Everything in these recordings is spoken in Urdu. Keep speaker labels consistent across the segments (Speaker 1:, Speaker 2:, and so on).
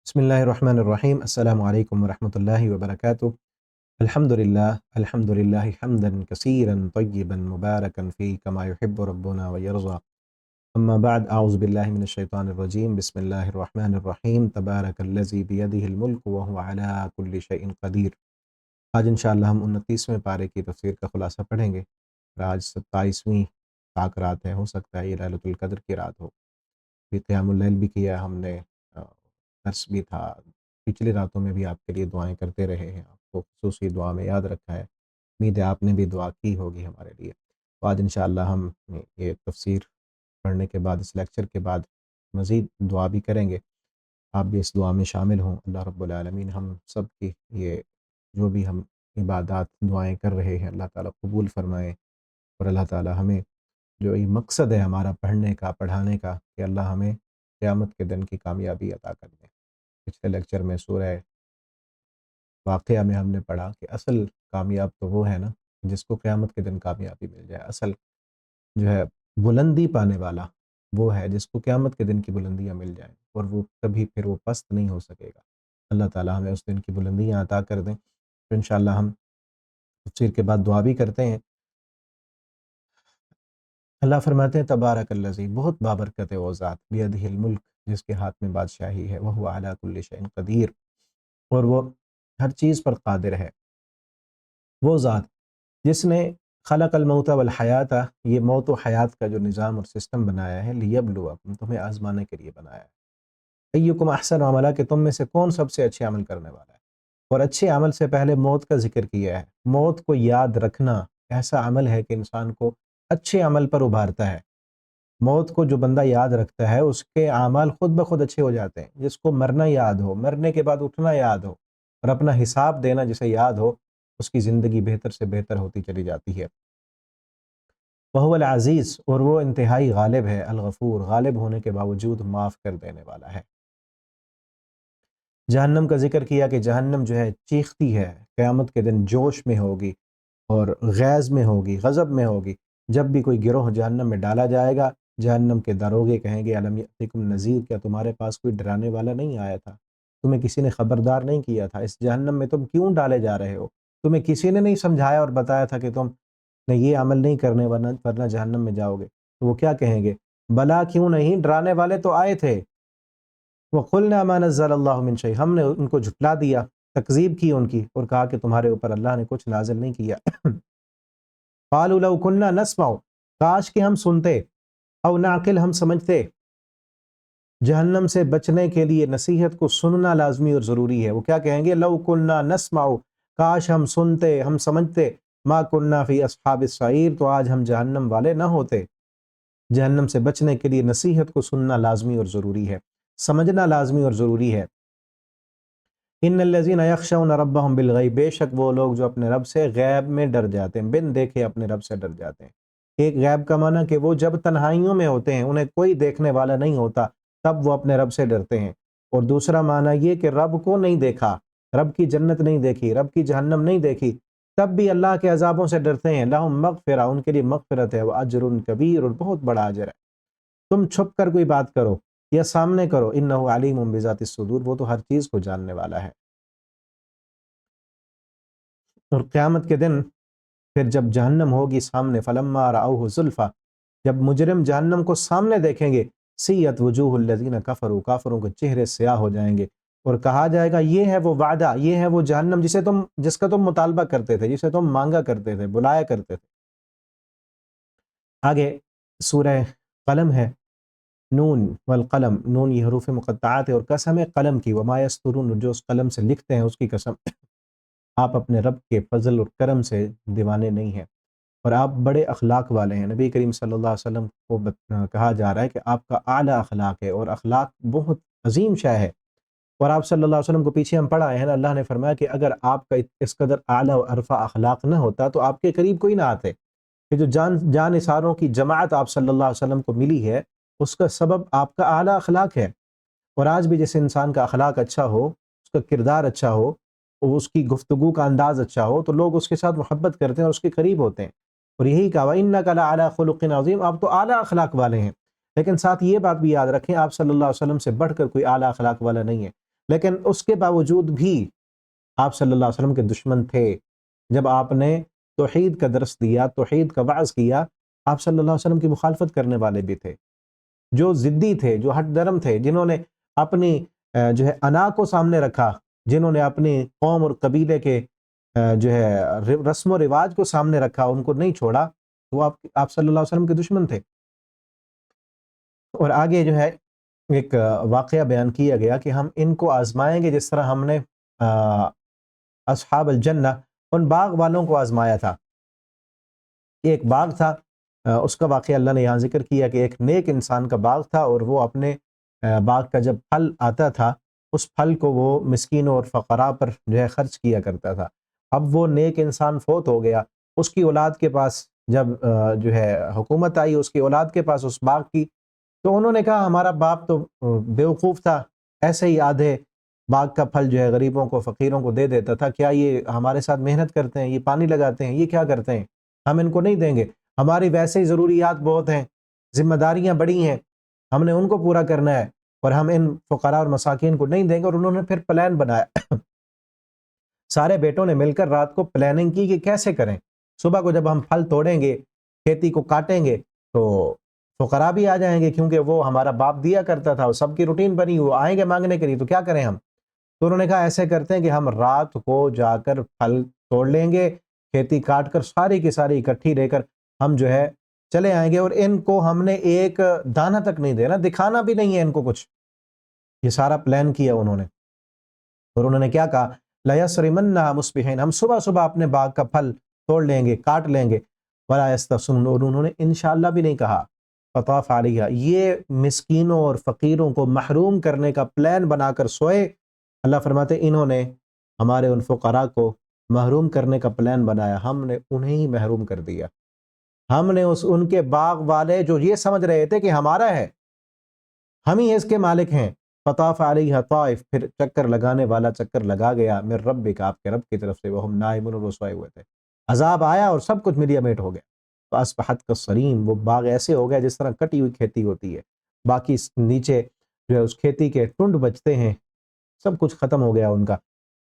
Speaker 1: بسم اللہ الرحمن الرحیم السلام علیکم ورحمۃ اللہ وبرکاتہ۔ الحمد للہ حمدا کثیرا طیبا مبارکا فی کما یحب ربنا ویرضى، اما بعد اعوذ باللہ من الشیطان الرجیم، بسم اللہ الرحمن الرحیم، تبارک الذی بیدہ الملک وہو علی کل شیء قدیر۔ آج انشاءاللہ ہم 29ویں پارے کی تفسیر کا خلاصہ پڑھیں گے اور آج 27ویں پاک رات ہے، ہو سکتا ہے یہ لیلۃ القدر کی رات ہو۔ بھی قیام اللیل بھی کیا ہم نے، درس بھی تھا، پچھلی راتوں میں بھی آپ کے لیے دعائیں کرتے رہے ہیں، آپ کو خصوصی دعا میں یاد رکھا ہے، امید ہے آپ نے بھی دعا کی ہوگی ہمارے لیے۔ تو آج انشاءاللہ ہم یہ تفسیر پڑھنے کے بعد، اس لیکچر کے بعد مزید دعا بھی کریں گے، آپ بھی اس دعا میں شامل ہوں۔ اللہ رب العالمین ہم سب کی یہ جو بھی ہم عبادات دعائیں کر رہے ہیں اللہ تعالیٰ قبول فرمائے، اور اللہ تعالیٰ ہمیں جو یہ مقصد ہے ہمارا پڑھنے کا پڑھانے کا، کہ اللہ ہمیں قیامت کے دن کی کامیابی عطا کر دیں۔ پچھلے لیکچر میں سورہ واقعہ میں ہم نے پڑھا کہ اصل کامیاب تو وہ ہے نا جس کو قیامت کے دن کامیابی مل جائے، اصل جو ہے بلندی پانے والا وہ ہے جس کو قیامت کے دن کی بلندیاں مل جائیں، اور وہ کبھی پھر وہ پست نہیں ہو سکے گا۔ اللہ تعالیٰ ہمیں اس دن کی بلندیاں عطا کر دیں۔ تو انشاءاللہ ہم تفسیر کے بعد دعا بھی کرتے ہیں۔ اللہ فرماتے ہیں تبارک الذی، بہت بابرکت ہے وہ ذات، بیدہ الملک، جس کے ہاتھ میں بادشاہی ہے، وہو علی کل شیء قدیر، اور وہ ہر چیز پر قادر ہے۔ وہ ذات جس نے خلق الموت والحیات، یہ موت و حیات کا جو نظام اور سسٹم بنایا ہے، لیبلوکم، تمہیں آزمانے کے لیے بنایا ہے، ایکم احسن عملا، کہ تم میں سے کون سب سے اچھے عمل کرنے والا ہے۔ اور اچھے عمل سے پہلے موت کا ذکر کیا ہے۔ موت کو یاد رکھنا ایسا عمل ہے کہ انسان کو اچھے عمل پر ابھارتا ہے۔ موت کو جو بندہ یاد رکھتا ہے اس کے اعمال خود بخود اچھے ہو جاتے ہیں۔ جس کو مرنا یاد ہو، مرنے کے بعد اٹھنا یاد ہو، اور اپنا حساب دینا جسے یاد ہو، اس کی زندگی بہتر سے بہتر ہوتی چلی جاتی ہے۔ وہو العزیز، اور وہ انتہائی غالب ہے، الغفور، غالب ہونے کے باوجود معاف کر دینے والا ہے۔ جہنم کا ذکر کیا کہ جہنم جو ہے چیختی ہے، قیامت کے دن جوش میں ہوگی اور غیظ میں ہوگی، غضب میں ہوگی۔ جب بھی کوئی گروہ جہنم میں ڈالا جائے گا، جہنم کے داروغے کہیں گے الم یأتکم نذیر، کیا تمہارے پاس کوئی ڈرانے والا نہیں آیا تھا؟ تمہیں کسی نے خبردار نہیں کیا تھا؟ اس جہنم میں تم کیوں ڈالے جا رہے ہو؟ تمہیں کسی نے نہیں سمجھایا اور بتایا تھا کہ تم نے یہ عمل نہیں کرنے ورنہ جہنم میں جاؤ گے؟ تو وہ کیا کہیں گے؟ بلا کیوں نہیں، ڈرانے والے تو آئے تھے۔ وَقُلْنَا مَا نَزَّلَ اللَّهُ مِن شَيْءٍ، ہم نے ان کو جھٹلا دیا، تکذیب کی ان کی، اور کہا کہ تمہارے اوپر اللہ نے کچھ نازل نہیں کیا۔ قَالُوا لَوْ كُنَّا نَسْمَعُ، کاش کہ ہم سنتے، او نعقل، ہم سمجھتے۔ جہنم سے بچنے کے لیے نصیحت کو سننا لازمی اور ضروری ہے۔ وہ کیا کہیں گے؟ لَوْ كُنَّا نَسْمَعُ، کاش ہم سنتے، ہم سمجھتے، مَا كُنَّا فِي أَصْحَابِ السَّعِيرِ، تو آج ہم جہنم والے نہ ہوتے۔ جہنم سے بچنے کے لیے نصیحت کو سننا لازمی اور ضروری ہے، سمجھنا لازمی اور ضروری ہے۔ ان الذین یخشون ربهم بالغیب، بے شک وہ لوگ جو اپنے رب سے غیب میں ڈر جاتے ہیں، بن دیکھے اپنے رب سے ڈر جاتے ہیں۔ ایک غیب کا معنی کہ وہ جب تنہائیوں میں ہوتے ہیں، انہیں کوئی دیکھنے والا نہیں ہوتا، تب وہ اپنے رب سے ڈرتے ہیں۔ اور دوسرا معنی یہ کہ رب کو نہیں دیکھا، رب کی جنت نہیں دیکھی، رب کی جہنم نہیں دیکھی، تب بھی اللہ کے عذابوں سے ڈرتے ہیں۔ لہم مغفرہ، ان کے لیے مغفرت ہے، واجر کبیر، اور بہت بڑا اجر ہے۔ تم چھپ کر کوئی بات کرو یا سامنے کرو، انہ علیم بذات الصدور، وہ تو ہر چیز کو جاننے والا ہے۔ اور قیامت کے دن پھر جب جہنم ہوگی سامنے، فلما رأوہ زلفا، جب مجرم جہنم کو سامنے دیکھیں گے، سیئت وجوہ الذین کفروا، کافروں کے چہرے سیاہ ہو جائیں گے، اور کہا جائے گا یہ ہے وہ وعدہ، یہ ہے وہ جہنم جس کا تم مطالبہ کرتے تھے، جسے تم مانگا کرتے تھے، بلایا کرتے تھے۔ آگے سورہ قلم ہے، نون والقلم، نون یہ حروف مقطعات ہے، اور قسم ہے قلم کی، وما یسطرون، جو اس قلم سے لکھتے ہیں اس کی قسم۔ آپ اپنے رب کے فضل اور کرم سے دیوانے نہیں ہیں، اور آپ بڑے اخلاق والے ہیں۔ نبی کریم صلی اللہ علیہ وسلم کو کہا جا رہا ہے کہ آپ کا اعلیٰ اخلاق ہے، اور اخلاق بہت عظیم شے ہے۔ اور آپ صلی اللہ علیہ وسلم کو پیچھے ہم پڑھا ہے نا، اللہ نے فرمایا کہ اگر آپ کا اس قدر اعلیٰ و عرفہ اخلاق نہ ہوتا تو آپ کے قریب کوئی نہ آتے۔ کہ جو جان نثاروں کی جماعت آپ صلی اللہ علیہ وسلم کو ملی ہے، اس کا سبب آپ کا اعلیٰ اخلاق ہے۔ اور آج بھی جس انسان کا اخلاق اچھا ہو، اس کا کردار اچھا ہو، اور اس کی گفتگو کا انداز اچھا ہو، تو لوگ اس کے ساتھ محبت کرتے ہیں اور اس کے قریب ہوتے ہیں۔ اور یہی کہا وَإِنَّكَ لَعَلَىٰ خُلُقٍ عَظِيمٍ، آپ تو اعلیٰ اخلاق والے ہیں۔ لیکن ساتھ یہ بات بھی یاد رکھیں، آپ صلی اللہ علیہ وسلم سے بڑھ کر کوئی اعلیٰ اخلاق والا نہیں ہے، لیکن اس کے باوجود بھی آپ صلی اللہ علیہ وسلم کے دشمن تھے۔ جب آپ نے توحید کا درس دیا، توحید کا وعظ کیا، آپ صلی اللہ علیہ وسلم کی مخالفت کرنے والے بھی تھے، جو ضدی تھے، جو ہٹ درم تھے، جنہوں نے اپنی جو ہے انا کو سامنے رکھا، جنہوں نے اپنی قوم اور قبیلے کے جو ہے رسم و رواج کو سامنے رکھا، ان کو نہیں چھوڑا، وہ آپ صلی اللہ علیہ وسلم کے دشمن تھے۔ اور آگے جو ہے ایک واقعہ بیان کیا گیا کہ ہم ان کو آزمائیں گے جس طرح ہم نے اصحاب الجنہ، ان باغ والوں کو آزمایا تھا۔ ایک باغ تھا، اس کا واقعہ اللہ نے یہاں ذکر کیا کہ ایک نیک انسان کا باغ تھا، اور وہ اپنے باغ کا جب پھل آتا تھا اس پھل کو وہ مسکینوں اور فقراء پر جو ہے خرچ کیا کرتا تھا۔ اب وہ نیک انسان فوت ہو گیا، اس کی اولاد کے پاس جب جو ہے حکومت آئی اس کی اولاد کے پاس اس باغ کی، تو انہوں نے کہا ہمارا باپ تو بیوقوف تھا، ایسے ہی آدھے باغ کا پھل جو ہے غریبوں کو فقیروں کو دے دیتا تھا، کیا یہ ہمارے ساتھ محنت کرتے ہیں، یہ پانی لگاتے ہیں، یہ کیا کرتے ہیں، ہم ان کو نہیں دیں گے، ہماری ویسے ہی ضروریات بہت ہیں، ذمہ داریاں بڑی ہیں، ہم نے ان کو پورا کرنا ہے، اور ہم ان فقراء اور مساکین کو نہیں دیں گے۔ اور انہوں نے پھر پلان بنایا سارے بیٹوں نے مل کر رات کو پلاننگ کی کہ کیسے کریں، صبح کو جب ہم پھل توڑیں گے، کھیتی کو کاٹیں گے، تو فقراء بھی آ جائیں گے، کیونکہ وہ ہمارا باپ دیا کرتا تھا، وہ سب کی روٹین بنی، وہ آئیں گے مانگنے کے لیے، تو کیا کریں ہم؟ تو انہوں نے کہا ایسے کرتے ہیں کہ ہم رات کو جا کر پھل توڑ لیں گے، کھیتی کاٹ کر ساری کی ساری اکٹھی لے کر ہم جو ہے چلے آئیں گے، اور ان کو ہم نے ایک دانہ تک نہیں دینا، دکھانا بھی نہیں ہے ان کو کچھ۔ یہ سارا پلان کیا انہوں نے، اور انہوں نے کیا کہا، لَيَسْرِمَنَّهَا مُصْبِحِينَ، ہم صبح صبح اپنے باغ کا پھل توڑ لیں گے، کاٹ لیں گے، وَلَا يَسْتَثْنُونَ، اور انہوں نے انشاءاللہ بھی نہیں کہا، فَطَافَ عَلَيْهَا، یہ مسکینوں اور فقیروں کو محروم کرنے کا پلان بنا کر سوئے۔ اللہ فرماتے انہوں نے ہمارے ان فقراء کو محروم کرنے کا پلان بنایا، ہم نے انہیں ہی محروم کر دیا۔ ہم نے ان کے باغ والے جو یہ سمجھ رہے تھے کہ ہمارا ہے، ہم ہی اس کے مالک ہیں، فطاف علیہ طائف، پھر چکر لگانے والا چکر لگا گیا، من ربک، آپ کے رب کی طرف سے، وہ ہم نائمون، وہ سوئے ہوئے تھے، عذاب آیا اور سب کچھ ملیا میٹ ہو گیا، فاصبحت کالصریم، وہ باغ ایسے ہو گیا جس طرح کٹی ہوئی کھیتی ہوتی ہے، باقی نیچے جو ہے اس کھیتی کے ٹنڈ بچتے ہیں، سب کچھ ختم ہو گیا ان کا۔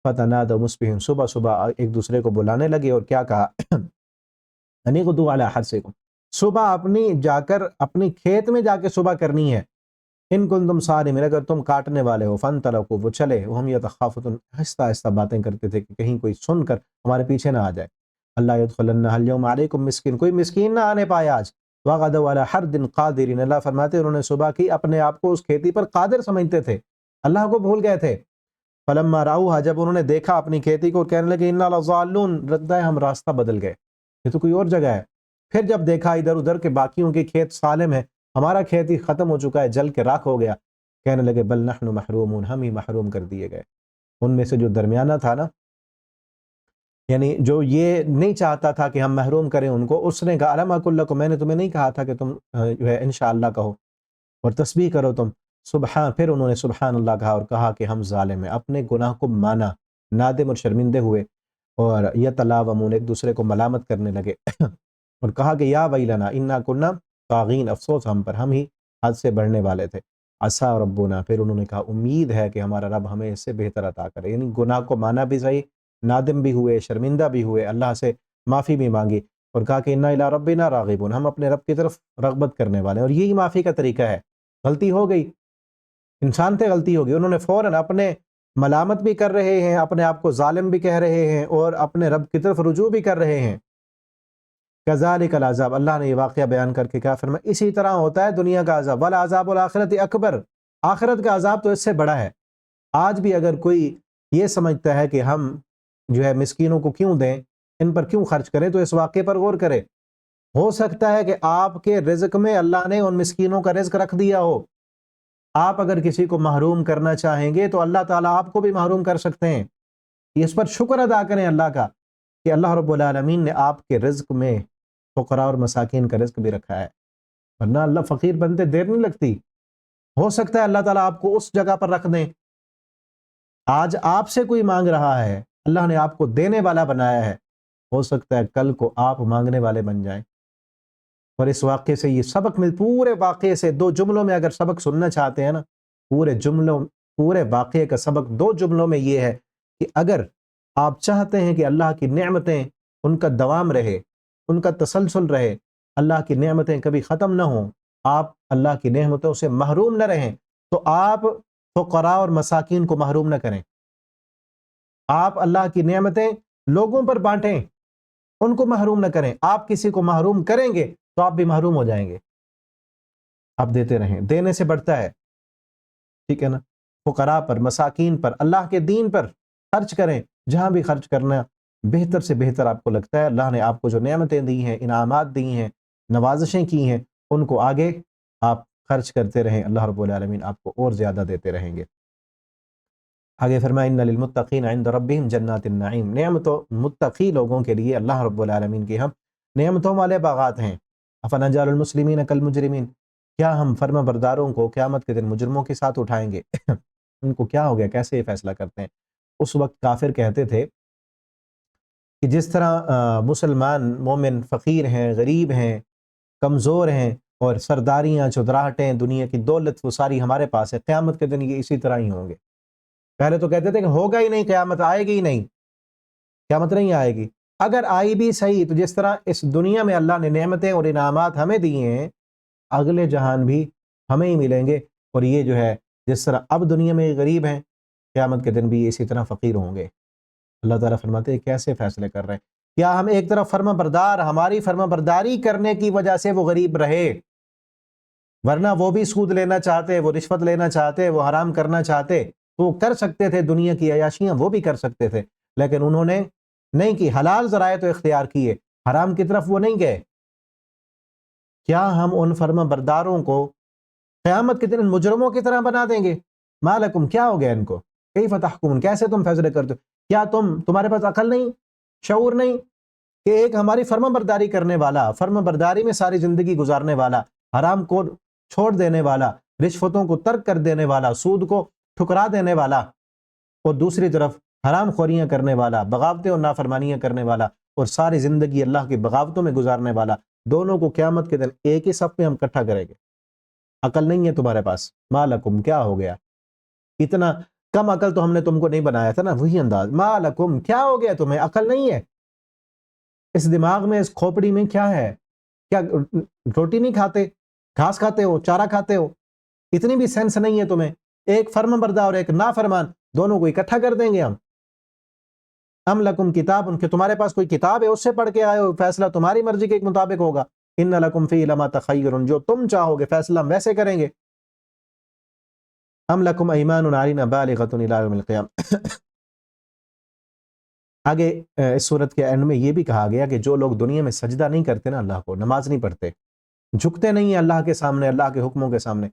Speaker 1: فتنادوا مصبحین، صبح صبح ایک دوسرے کو بلانے لگے، اور کیا کہا، ان اغدوا علی حرثکم، صبح اپنی جا کر اپنی کھیت میں جا کے صبح کرنی ہے، ان کنتم صارمین، اگر تم کاٹنے والے ہو، فانطلقوا، وہ چلے، وہم یتخافتون، آہستہ آہستہ باتیں کرتے تھے کہ کہیں کوئی سن کر ہمارے پیچھے نہ آ جائے، اللہ يدخلنها اليوم علیکم مسکین، کوئی مسکین نہ آنے پائے آج، وغدوا علی حرد قادرین، اللہ فرماتے انہوں نے صبح کی اپنے آپ کو اس کھیتی پر قادر سمجھتے تھے، اللہ کو بھول گئے تھے۔ فلما رأوها، جب انہوں نے دیکھا اپنی کھیتی کو، کہنے لگے انا لضالون، لگتا ہے ہم راستہ بدل گئے، یہ تو کوئی اور جگہ ہے۔ پھر جب دیکھا ادھر ادھر کے باقیوں کے کھیت سالم ہے، ہمارا کھیت ہی ختم ہو چکا ہے، جل کے راکھ ہو گیا، کہنے لگے بل نحن محرومون، ہم ہی محروم کر دیے گئے۔ ان میں سے جو درمیانہ تھا نا، یعنی جو یہ نہیں چاہتا تھا کہ ہم محروم کریں ان کو، اس نے کہا الم اقل لکم، میں نے تمہیں نہیں کہا تھا کہ تم جو ہے انشاءاللہ کہو اور تسبیح کرو تم، سبحان، پھر انہوں نے سبحان اللہ کہا اور کہا کہ ہم ظالم ہیں، اپنے گناہ کو مانا، نادم اور شرمندے ہوئے، اور یتلاومون، ایک دوسرے کو ملامت کرنے لگے اور کہا کہ یا ویلنا انا کنا طاغین، افسوس ہم پر، ہم ہی حد سے بڑھنے والے تھے، عسیٰ ربنا، پھر انہوں نے کہا امید ہے کہ ہمارا رب ہمیں اس سے بہتر عطا کرے، یعنی گناہ کو مانا بھی صحیح، نادم بھی ہوئے، شرمندہ بھی ہوئے، اللہ سے معافی بھی مانگی، اور کہا کہ انا الی ربنا راغبون، ہم اپنے رب کی طرف رغبت کرنے والے ہیں، اور یہی معافی کا طریقہ ہے۔ غلطی ہو گئی، انسان تھے، غلطی ہو گئی، انہوں نے فوراً اپنے ملامت بھی کر رہے ہیں، اپنے آپ کو ظالم بھی کہہ رہے ہیں، اور اپنے رب کی طرف رجوع بھی کر رہے ہیں۔ کذالک العذاب، اللہ نے یہ واقعہ بیان کر کے کیا فرمایا، اسی طرح ہوتا ہے دنیا کا عذاب، والعذاب الآخرۃ اکبر، آخرت کا عذاب تو اس سے بڑا ہے۔ آج بھی اگر کوئی یہ سمجھتا ہے کہ ہم جو ہے مسکینوں کو کیوں دیں، ان پر کیوں خرچ کریں، تو اس واقعے پر غور کرے، ہو سکتا ہے کہ آپ کے رزق میں اللہ نے ان مسکینوں کا رزق رکھ دیا ہو، آپ اگر کسی کو محروم کرنا چاہیں گے تو اللہ تعالیٰ آپ کو بھی محروم کر سکتے ہیں، اس پر شکر ادا کریں اللہ کا کہ اللہ رب العالمین نے آپ کے رزق میں فقراء اور مساکین کا رزق بھی رکھا ہے، ورنہ اللہ فقیر بنتے دیر نہیں لگتی، ہو سکتا ہے اللہ تعالیٰ آپ کو اس جگہ پر رکھ دیں۔ آج آپ سے کوئی مانگ رہا ہے، اللہ نے آپ کو دینے والا بنایا ہے، ہو سکتا ہے کل کو آپ مانگنے والے بن جائیں۔ اور اس واقعے سے یہ سبق پورے واقعے سے 2 جملوں میں اگر سبق سننا چاہتے ہیں نا، پورے جملوں پورے واقعے کا سبق 2 جملوں میں یہ ہے کہ اگر آپ چاہتے ہیں کہ اللہ کی نعمتیں ان کا دوام رہے، ان کا تسلسل رہے، اللہ کی نعمتیں کبھی ختم نہ ہوں، آپ اللہ کی نعمتوں سے محروم نہ رہیں، تو آپ فقراء اور مساکین کو محروم نہ کریں۔ آپ اللہ کی نعمتیں لوگوں پر بانٹیں، ان کو محروم نہ کریں۔ آپ کسی کو محروم کریں گے تو آپ بھی محروم ہو جائیں گے۔ آپ دیتے رہیں، دینے سے بڑھتا ہے، ٹھیک ہے نا؟ فقراء پر، مساکین پر، اللہ کے دین پر خرچ کریں، جہاں بھی خرچ کرنا بہتر سے بہتر آپ کو لگتا ہے۔ اللہ نے آپ کو جو نعمتیں دی ہیں، انعامات دی ہیں، نوازشیں کی ہیں، ان کو آگے آپ خرچ کرتے رہیں، اللہ رب العالمین آپ کو اور زیادہ دیتے رہیں گے۔ آگے فرمایا ان للمتقین عند ربهم جنات النعیم، نعمتوں متقی لوگوں کے لیے اللہ رب العالمین کی ہم نعمتوں والے باغات ہیں۔ افنجعل المسلمین کالمجرمین، کیا ہم فرما برداروں کو قیامت کے دن مجرموں کے ساتھ اٹھائیں گے؟ ان کو کیا ہو گیا، کیسے یہ فیصلہ کرتے ہیں؟ اس وقت کافر کہتے تھے کہ جس طرح مسلمان مومن فقیر ہیں، غریب ہیں، کمزور ہیں، اور سرداریاں، چودراہٹیں، دنیا کی دولت وہ ساری ہمارے پاس ہے، قیامت کے دن یہ اسی طرح ہی ہوں گے۔ پہلے تو کہتے تھے کہ ہوگا ہی نہیں، قیامت آئے گی ہی نہیں، قیامت نہیں آئے گی۔ اگر آئی بھی صحیح تو جس طرح اس دنیا میں اللہ نے نعمتیں اور انعامات ہمیں دیے ہیں، اگلے جہان بھی ہمیں ہی ملیں گے، اور یہ جو ہے جس طرح اب دنیا میں غریب ہیں، قیامت کے دن بھی اسی طرح فقیر ہوں گے۔ اللہ تعالیٰ فرماتے ہیں کیسے فیصلے کر رہے ہیں؟ کیا ہم ایک طرف فرما بردار، ہماری فرما برداری کرنے کی وجہ سے وہ غریب رہے، ورنہ وہ بھی سود لینا چاہتے، وہ رشوت لینا چاہتے، وہ حرام کرنا چاہتے تو وہ کر سکتے تھے، دنیا کی عیاشیاں وہ بھی کر سکتے تھے، لیکن انہوں نے نہیں کی، حلال ذرائع تو اختیار کیے، حرام کی طرف وہ نہیں گئے۔ کیا ہم ان فرما برداروں کو قیامت کے دن مجرموں کی طرح بنا دیں گے؟ ما لکم، کیا ہو گیا ان کو؟ کیف تحکمون، کیسے تم فیصلے کرتے ہو؟ کیا تمہارے پاس عقل نہیں، شعور نہیں کہ ایک ہماری فرما برداری کرنے والا، فرما برداری میں ساری زندگی گزارنے والا، حرام کو چھوڑ دینے والا، رشوتوں کو ترک کر دینے والا، سود کو ٹھکرا دینے والا، اور دوسری طرف حرام خوریاں کرنے والا، بغاوتیں اور نافرمانیاں کرنے والا، اور ساری زندگی اللہ کی بغاوتوں میں گزارنے والا، دونوں کو قیامت کے دن ایک ہی صف میں ہم اکٹھا کریں گے۔ عقل نہیں ہے تمہارے پاس، ما لکم، کیا ہو گیا؟ اتنا کم عقل تو ہم نے تم کو نہیں بنایا تھا نا، وہی انداز، ما لکم، کیا ہو گیا تمہیں؟ عقل نہیں ہے اس دماغ میں، اس کھوپڑی میں؟ کیا ہے؟ کیا روٹی نہیں کھاتے، گھاس کھاتے ہو، چارہ کھاتے ہو؟ اتنی بھی سینس نہیں ہے تمہیں؟ ایک فرمان بردار اور ایک نافرمان، دونوں کو اکٹھا کر دیں گے ہم۔ ام لکم کتاب، ان کے تمہارے پاس کوئی کتاب ہے، اس سے پڑھ کے آئے ہو، فیصلہ تمہاری مرضی کے مطابق ہوگا۔ ان لکم فی لما تخیرون، جو تم چاہو گے فیصلہ ہم ویسے کریں گے۔ ام لکم ایمان علینا بالغۃ الی یوم القیامہ۔ آگے اس صورت کے اینڈ میں یہ بھی کہا گیا کہ جو لوگ دنیا میں سجدہ نہیں کرتے نا، اللہ کو، نماز نہیں پڑھتے، جھکتے نہیں ہیں اللہ کے سامنے، اللہ کے حکموں کے سامنے،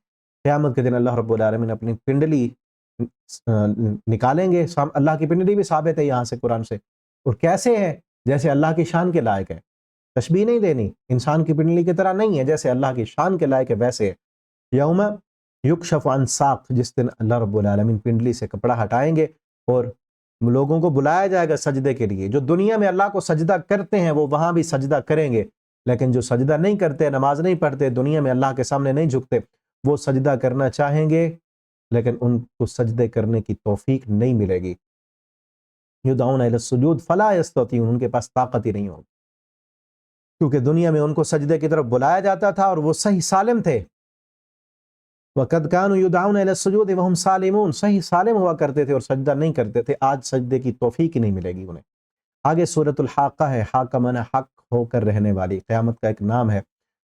Speaker 1: قیامت کے دن اللہ رب العالمین اپنی پنڈلی نکالیں گے۔ اللہ کی پنڈلی بھی ثابت ہے یہاں سے، قرآن سے، اور کیسے ہے؟ جیسے اللہ کی شان کے لائق ہے، تشبیہ نہیں دینی، انسان کی پنڈلی کی طرح نہیں ہے، جیسے اللہ کی شان کے لائق ہے ویسے ہے۔ یوم یکشف عن ساق، جس دن اللہ رب العالمین پنڈلی سے کپڑا ہٹائیں گے اور لوگوں کو بلایا جائے گا سجدے کے لیے۔ جو دنیا میں اللہ کو سجدہ کرتے ہیں وہ وہاں بھی سجدہ کریں گے، لیکن جو سجدہ نہیں کرتے، نماز نہیں پڑھتے، دنیا میں اللہ کے سامنے نہیں جھکتے، وہ سجدہ کرنا چاہیں گے لیکن ان کو سجدے کرنے کی توفیق نہیں ملے گی۔ یدعون الی السجود فلا یستطیعون، ان کے پاس طاقت ہی نہیں ہوگی، کیونکہ دنیا میں ان کو سجدے کی طرف بلایا جاتا تھا اور وہ صحیح سالم تھے۔ وَقَدْ كَانُوا يُدْعَوْنَ إِلَى السُّجُودِ وَهُمْ سَالِمُونَ، صحیح سالم ہوا کرتے تھے اور سجدہ نہیں کرتے تھے، آج سجدے کی توفیق ہی نہیں ملے گی انہیں۔ آگے سورۃ الحاقہ ہے، حاقہ معنی حق ہو کر رہنے والی، قیامت کا ایک نام ہے۔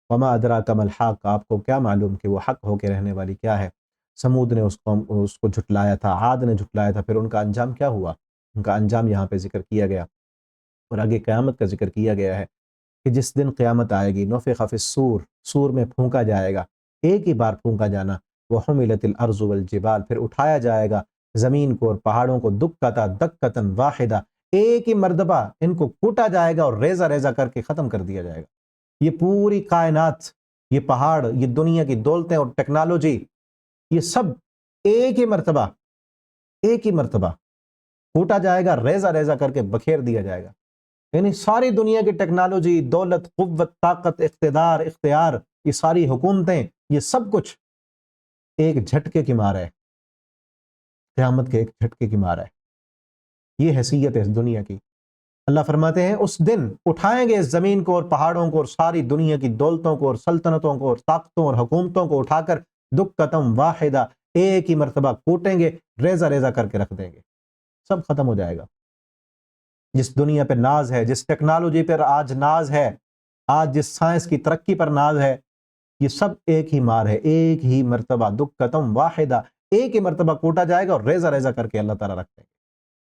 Speaker 1: وما ادراک ما الحاقہ، آپ کو کیا معلوم کہ وہ حق ہو کے رہنے والی کیا ہے؟ سمود نے اس کو جھٹلایا تھا، عاد نے جھٹلایا تھا، پھر ان کا انجام کیا ہوا؟ ان کا انجام یہاں پہ ذکر کیا گیا، اور آگے قیامت کا ذکر کیا گیا ہے کہ جس دن قیامت آئے گی، نفخ فی الصور، سور میں پھونکا جائے گا، ایک ہی بار پھونکا جانا، وحملت الارض والجبال، پھر اٹھایا جائے گا زمین کو اور پہاڑوں کو، دکتا دکتن واحدہ، ایک ہی مرتبہ ان کو کوٹا جائے گا اور ریزہ ریزہ کر کے ختم کر دیا جائے گا۔ یہ پوری کائنات، یہ پہاڑ، یہ دنیا کی دولتیں اور ٹیکنالوجی، یہ سب ایک ہی مرتبہ، ایک ہی مرتبہ کوٹا جائے گا، ریزہ ریزہ کر کے بکھیر دیا جائے گا۔ یعنی ساری دنیا کی ٹیکنالوجی، دولت، قوت، طاقت، اقتدار، اختیار، یہ ساری حکومتیں، یہ سب کچھ ایک جھٹکے کی مار ہے۔ قیامت کے ایک جھٹکے کی مار ہے. یہ حیثیت ہے اس دنیا کی. اللہ فرماتے ہیں اس دن اٹھائیں گے اس زمین کو اور پہاڑوں کو اور ساری دنیا کی دولتوں کو اور سلطنتوں کو اور طاقتوں اور حکومتوں کو اٹھا کر دکتم واحدہ ایک ہی مرتبہ کوٹیں گے، ریزہ ریزہ کر کے رکھ دیں گے. سب ختم ہو جائے گا. جس دنیا پہ ناز ہے، جس ٹیکنالوجی پر آج ناز ہے، آج جس سائنس کی ترقی پر ناز ہے، یہ سب ایک ہی مار ہے، ایک ہی مرتبہ دکتم واحدہ، ایک ہی مرتبہ کوٹا جائے گا اور ریزہ ریزہ کر کے اللہ تعالیٰ رکھ دیں گے.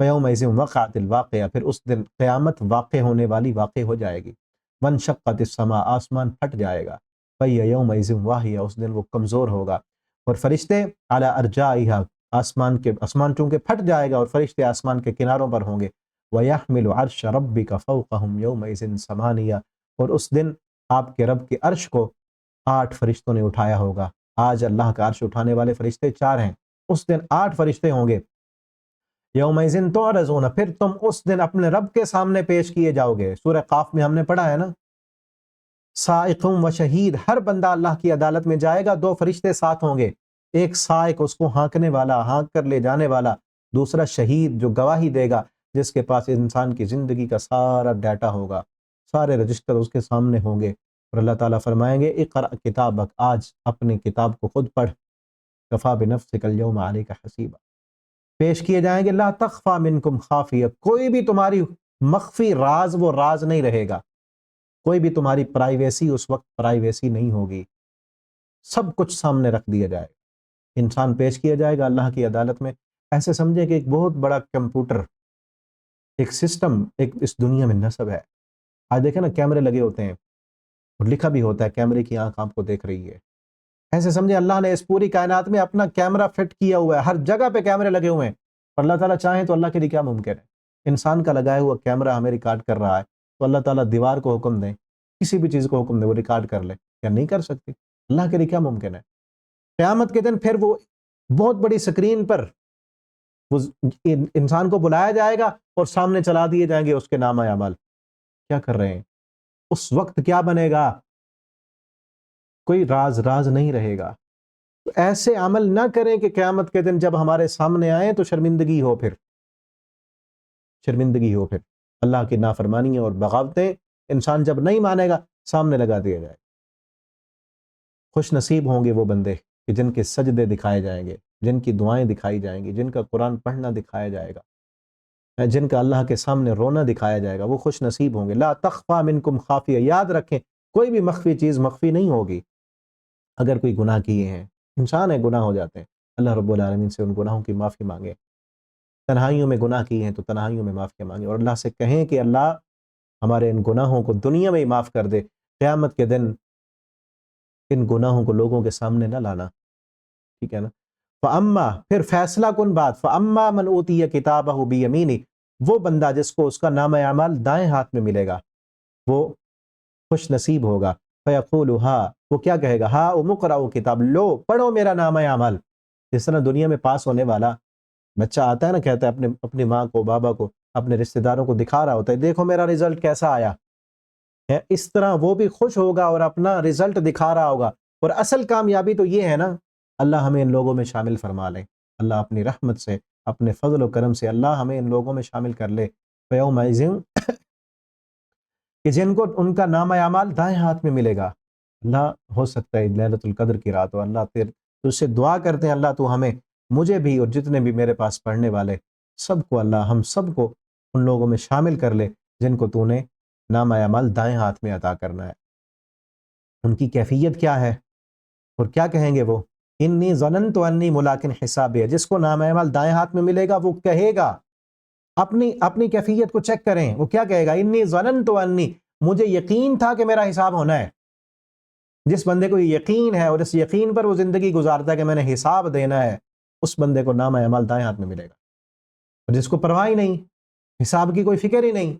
Speaker 1: فَيَوْمَئِذٍ وَقَعَتِ الْوَاقِعَةُ، پھر اس دن قیامت واقع ہونے والی واقع ہو جائے گی. وَانشَقَّتِ السَّمَاءُ، آسمان پھٹ جائے گا. فَهِيَ يَوْمَئِذٍ وَاهِيَةٌ، اس دن وہ کمزور ہوگا. اور فرشتے عَلَى أَرْجَائِهَا، آسمان چونکہ پھٹ جائے گا اور فرشتے آسمان کے کناروں پر ہوں گے. وَيَحْمِلُ عَرْشَ رَبِّكَ فَوْقَهُمْ يَوْمَئِذٍ ثَمَانِيَةٌ، اور اس دن آپ کے رب کے عرش کو 8 فرشتوں نے اٹھایا ہوگا. آج اللہ کا عرش اٹھانے والے فرشتے 4 ہیں، اس دن 8 فرشتے ہوں گے. یومئذ تعرضون، پھر تم اس دن اپنے رب کے سامنے پیش کیے جاؤ گے. سورہ قاف میں ہم نے پڑھا ہے نا، سائق و شہید، ہر بندہ اللہ کی عدالت میں جائے گا، 2 فرشتے ساتھ ہوں گے. ایک سائق، اس کو ہانکنے والا، ہانک کر لے جانے والا. دوسرا شہید، جو گواہی دے گا، جس کے پاس انسان کی زندگی کا سارا ڈیٹا ہوگا، سارے رجسٹر اس کے سامنے ہوں گے. اور اللہ تعالیٰ فرمائیں گے اقرأ کتابک، آج اپنی کتاب کو خود پڑھ. کفا بنفسک اليوم علیک حسیبا. پیش کیے جائیں گے لا تخفى منکم خافیہ، کوئی بھی تمہاری مخفی راز وہ راز نہیں رہے گا. کوئی بھی تمہاری پرائیویسی اس وقت پرائیویسی نہیں ہوگی. سب کچھ سامنے رکھ دیا جائے. انسان پیش کیا جائے گا اللہ کی عدالت میں. ایسے سمجھے کہ ایک بہت بڑا کمپیوٹر، ایک سسٹم، ایک اس دنیا میں نصب ہے. آج دیکھیں نا کیمرے لگے ہوتے ہیں اور لکھا بھی ہوتا ہے کیمرے کی آنکھ آپ کو دیکھ رہی ہے. ایسے سمجھے اللہ نے اس پوری کائنات میں اپنا کیمرہ فٹ کیا ہوا ہے، ہر جگہ پہ کیمرے لگے ہوئے ہیں. اور اللہ تعالیٰ چاہیں تو اللہ کے لیے کیا ممکن ہے؟ انسان کا لگایا ہوا کیمرہ ہمیں ریکارڈ کر رہا ہے، تو اللہ تعالیٰ دیوار کو حکم دیں، کسی بھی چیز کو حکم دیں وہ ریکارڈ کر لے، کیا نہیں کر سکتی؟ اللہ کے لیے کیا ممکن ہے؟ قیامت کے دن پھر وہ بہت بڑی سکرین پر وہ انسان کو بلایا جائے گا اور سامنے چلا دیے جائیں گے اس کے نامہ اعمال. کیا کر رہے ہیں؟ اس وقت کیا بنے گا؟ کوئی راز نہیں رہے گا. تو ایسے عمل نہ کریں کہ قیامت کے دن جب ہمارے سامنے آئیں تو شرمندگی ہو. پھر شرمندگی ہو. پھر اللہ کی نافرمانیاں اور بغاوتیں انسان جب نہیں مانے گا سامنے لگا دیا جائے. خوش نصیب ہوں گے وہ بندے کہ جن کے سجدے دکھائے جائیں گے، جن کی دعائیں دکھائی جائیں گی، جن کا قرآن پڑھنا دکھایا جائے گا، جن کا اللہ کے سامنے رونا دکھایا جائے گا. وہ خوش نصیب ہوں گے. لا تخفى منکم خافیہ، یاد رکھیں کوئی بھی مخفی چیز مخفی نہیں ہوگی. اگر کوئی گناہ کیے ہیں، انسان ہے، گناہ ہو جاتے ہیں، اللہ رب العالمین سے ان گناہوں کی معافی مانگے. تنہائیوں میں گناہ کیے ہیں تو تنہائیوں میں معافی مانگے اور اللہ سے کہیں کہ اللہ ہمارے ان گناہوں کو دنیا میں ہی معاف کر دے، قیامت کے دن ان گناہوں کو لوگوں کے سامنے نہ لانا. ٹھیک ہے نا؟ فَأَمَّا، پھر فیصلہ کن بات، فَأَمَّا مَنْ أُوتِيَ كِتَابَهُ بِيَمِينِهِ، وہ بندہ جس کو اس کا نامہ اعمال دائیں ہاتھ میں ملے گا، وہ خوش نصیب ہوگا. فَيَقُولُ هَا، وہ کیا کہے گا؟ ہا اقرؤوا کتاب، لو پڑھو میرا نامہ اعمال. جس طرح دنیا میں پاس ہونے والا بچہ آتا ہے نا، کہتا ہے اپنی ماں کو، بابا کو، اپنے رشتہ داروں کو دکھا رہا ہوتا ہے، دیکھو میرا رزلٹ کیسا آیا ہے. اس طرح وہ بھی خوش ہوگا اور اپنا رزلٹ دکھا رہا ہوگا. اور اصل کامیابی تو یہ ہے نا، اللہ ہمیں ان لوگوں میں شامل فرما لے. اللہ اپنی رحمت سے، اپنے فضل و کرم سے اللہ ہمیں ان لوگوں میں شامل کر لے. فَيَوْمَئِذٍ، کہ جن کو ان کا نامہ اعمال دائیں ہاتھ میں ملے گا. اللہ ہو سکتا ہے لیلۃ القدر کی رات ہو، اللہ تجھ سے دعا کرتے ہیں اللہ تو ہمیں، مجھے بھی اور جتنے بھی میرے پاس پڑھنے والے سب کو، اللہ ہم سب کو ان لوگوں میں شامل کر لے جن کو تو نے نامہ اعمال دائیں ہاتھ میں عطا کرنا ہے. ان کی کیفیت کیا ہے اور کیا کہیں گے وہ؟ انی ظننت انی ملاقٍ حسابیہ. جس کو نامہ اعمال دائیں ہاتھ میں ملے گا وہ کہے گا، اپنی کیفیت کو چیک کریں، وہ کیا کہے گا؟ انی ظننت انی، مجھے یقین تھا کہ میرا حساب ہونا ہے. جس بندے کو یقین ہے اور اس یقین پر وہ زندگی گزارتا ہے کہ میں نے حساب دینا ہے، اس بندے کو نامہ اعمال دائیں ہاتھ میں ملے گا. اور جس کو پرواہ ہی نہیں، حساب کی کوئی فکر ہی نہیں،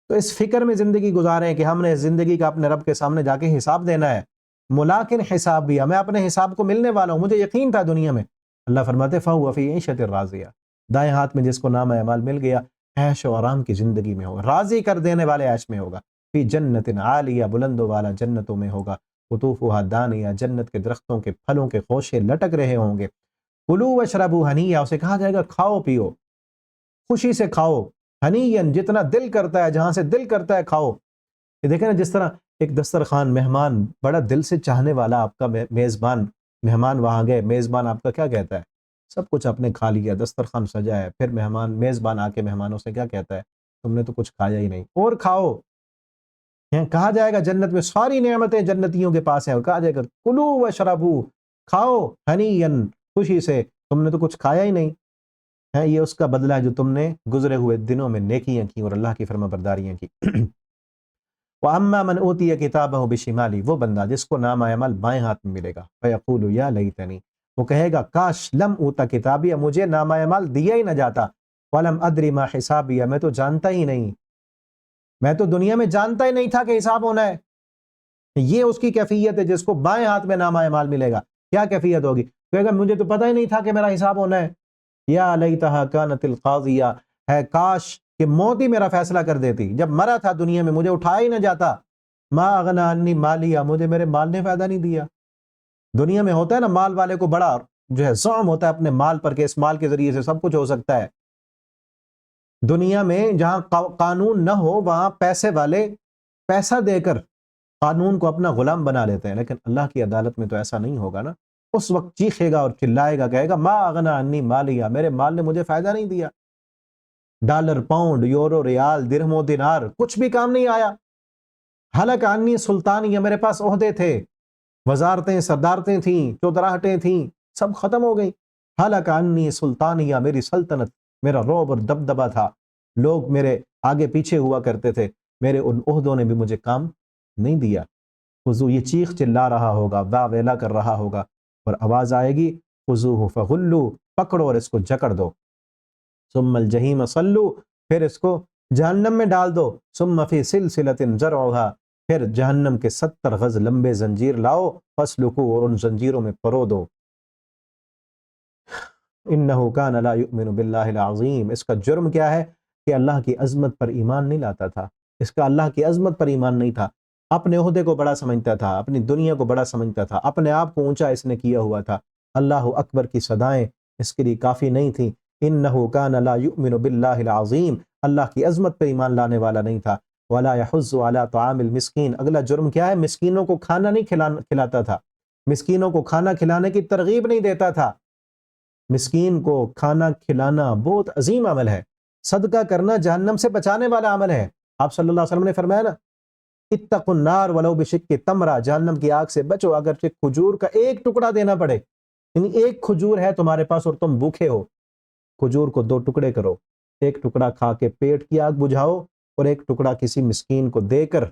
Speaker 1: تو اس فکر میں زندگی گزاریں کہ ہم نے زندگی کا اپنے رب کے سامنے جا کے حساب دینا ہے. ملاقٍ حسابیہ، میں اپنے حساب کو ملنے والا ہوں، مجھے یقین تھا دنیا میں. اللہ فرماتے فَهُوَ فِي عِيشَةٍ رَاضِيَةٍ، دائیں ہاتھ میں جس کو نامہ اعمال مل گیا عیش و آرام کی زندگی میں ہوگا، راضی کر دینے والے عیش میں ہوگا. فی جنت عالیہ، بلند و والا جنتوں میں ہوگا. قطوفها دانیہ، جنت کے درختوں کے پھلوں کے خوشے لٹک رہے ہوں گے. کلو وشربو ہنیّا، اسے کہا جائے گا کھاؤ پیو، خوشی سے کھاؤ، ہنیّن جتنا دل کرتا ہے، جہاں سے دل کرتا ہے کھاؤ۔ یہ دیکھیں نا جس طرح ایک دسترخوان، مہمان بڑا دل سے چاہنے والا آپ کا میزبان، مہمان وہاں گئے، میزبان آپ کا کیا کہتا ہے؟ سب کچھ آپ نے کھا لیا، دسترخوان سجا ہے، پھر میزبان آ کے مہمانوں سے کیا کہتا ہے؟ تم نے تو کچھ کھایا ہی نہیں، اور کھاؤ۔ کہا جائے گا جنت میں ساری نعمتیں جنتیوں کے پاس ہیں، اور کہا جائے گا کلو وشربو، کھاؤ ہنیّن، خوشی سے، تم نے تو کچھ کھایا ہی نہیں ہے۔ یہ اس کا بدلہ ہے جو تم نے گزرے ہوئے دنوں میں نیکیاں کی اور اللہ کی فرما برداریاں کی۔ وَأَمَّا مَنْ أُوتِيَ كِتَابَهُ بِشِمَالِهِ، وہ بندہ جس کو نام اعمال بائیں ہاتھ میں ملے گا، فَيَقُولُ يَا لَيْتَنِي، وہ کہے گا کاش لم اوتا کتابیہ، مجھے نام اعمال دیا ہی نہ جاتا، وَلَمْ أَدْرِ مَا حِسَابِيَہ، میں تو جانتا ہی نہیں، میں تو دنیا میں جانتا ہی نہیں تھا کہ حساب ہونا ہے۔ یہ اس کی کیفیت ہے جس کو بائیں ہاتھ میں نام اعمال ملے گا۔ کیا کیفیت ہوگی؟ کہے گا مجھے تو پتہ ہی نہیں تھا کہ میرا حساب ہونا ہے۔ یا لیتہا کانت القاضیہ، ہے کاش کہ موت ہی میرا فیصلہ کر دیتی، جب مرا تھا دنیا میں مجھے اٹھایا ہی نہ جاتا۔ ما اغنی عنی مالیہ، مجھے میرے مال نے فائدہ نہیں دیا۔ دنیا میں ہوتا ہے نا مال والے کو بڑا جو ہے زعم ہوتا ہے اپنے مال پر کہ اس مال کے ذریعے سے سب کچھ ہو سکتا ہے۔ دنیا میں جہاں قانون نہ ہو وہاں پیسے والے پیسہ دے کر قانون کو اپنا غلام بنا لیتے ہیں، لیکن اللہ کی عدالت میں تو ایسا نہیں ہوگا نا۔ اس وقت چیخے گا اور چلائے گا، کہے گا ما اغنی عنی مالیہ، میرے مال نے مجھے فائدہ نہیں دیا۔ ڈالر، پاؤنڈ، یورو، ریال، درہم و دینار کچھ بھی کام نہیں آیا۔ ہلک عنی سلطانیہ، میرے پاس عہدے تھے، وزارتیں، صدارتیں تھیں، چودراہٹیں تھیں، سب ختم ہو گئی۔ ہلک عنی سلطانیہ، میری سلطنت، میرا رعب اور دبدبہ تھا، لوگ میرے آگے پیچھے ہوا کرتے تھے، میرے ان عہدوں نے بھی مجھے کام نہیں دیا۔ خذو، یہ چیخ چلا رہا ہوگا، وا ویلا کر رہا ہوگا، اور آواز آئے گی خذوہ فغلو، پکڑو اور اس کو جکڑ دو، ثم الجحیم صلو، پھر اس کو جہنم میں ڈال دو، ثم فی سلسلۃ ذرعھا، پھر جہنم کے 70 غز لمبے زنجیر لاؤ، فسلکو، اور ان زنجیروں میں پرو دو۔ انہ کان لا یؤمن باللہ العظیم، اس کا جرم کیا ہے کہ اللہ کی عظمت پر ایمان نہیں لاتا تھا، اس کا اللہ کی عظمت پر ایمان نہیں تھا، اپنے عہدے کو بڑا سمجھتا تھا، اپنی دنیا کو بڑا سمجھتا تھا، اپنے آپ کو اونچا اس نے کیا ہوا تھا۔ اللہ اکبر کی صدائیں اس کے لیے کافی نہیں تھیں۔ انہ کان لا یؤمن باللہ العظیم، اللہ کی عظمت پر ایمان لانے والا نہیں تھا۔ ولا یحض علی طعام المسکین، اگلا جرم کیا ہے؟ مسکینوں کو کھانا نہیں کھلاتا تھا، مسکینوں کو کھانا کھلانے کی ترغیب نہیں دیتا تھا۔ مسکین کو کھانا کھلانا بہت عظیم عمل ہے، صدقہ کرنا جہنم سے بچانے والا عمل ہے۔ آپ صلی اللہ علیہ وسلم نے فرمایا نا اتقوا النار ولو بشق تمرہ، جہنم کی آگ سے بچو اگرچہ کھجور کا ایک ٹکڑا دینا پڑے، یعنی ایک کھجور ہے تمہارے پاس اور تم بھوکے ہو، کھجور کو 2 ٹکڑے کرو، ایک ٹکڑا کھا کے پیٹ کی آگ بجھاؤ اور ایک ٹکڑا کسی مسکین کو دے کر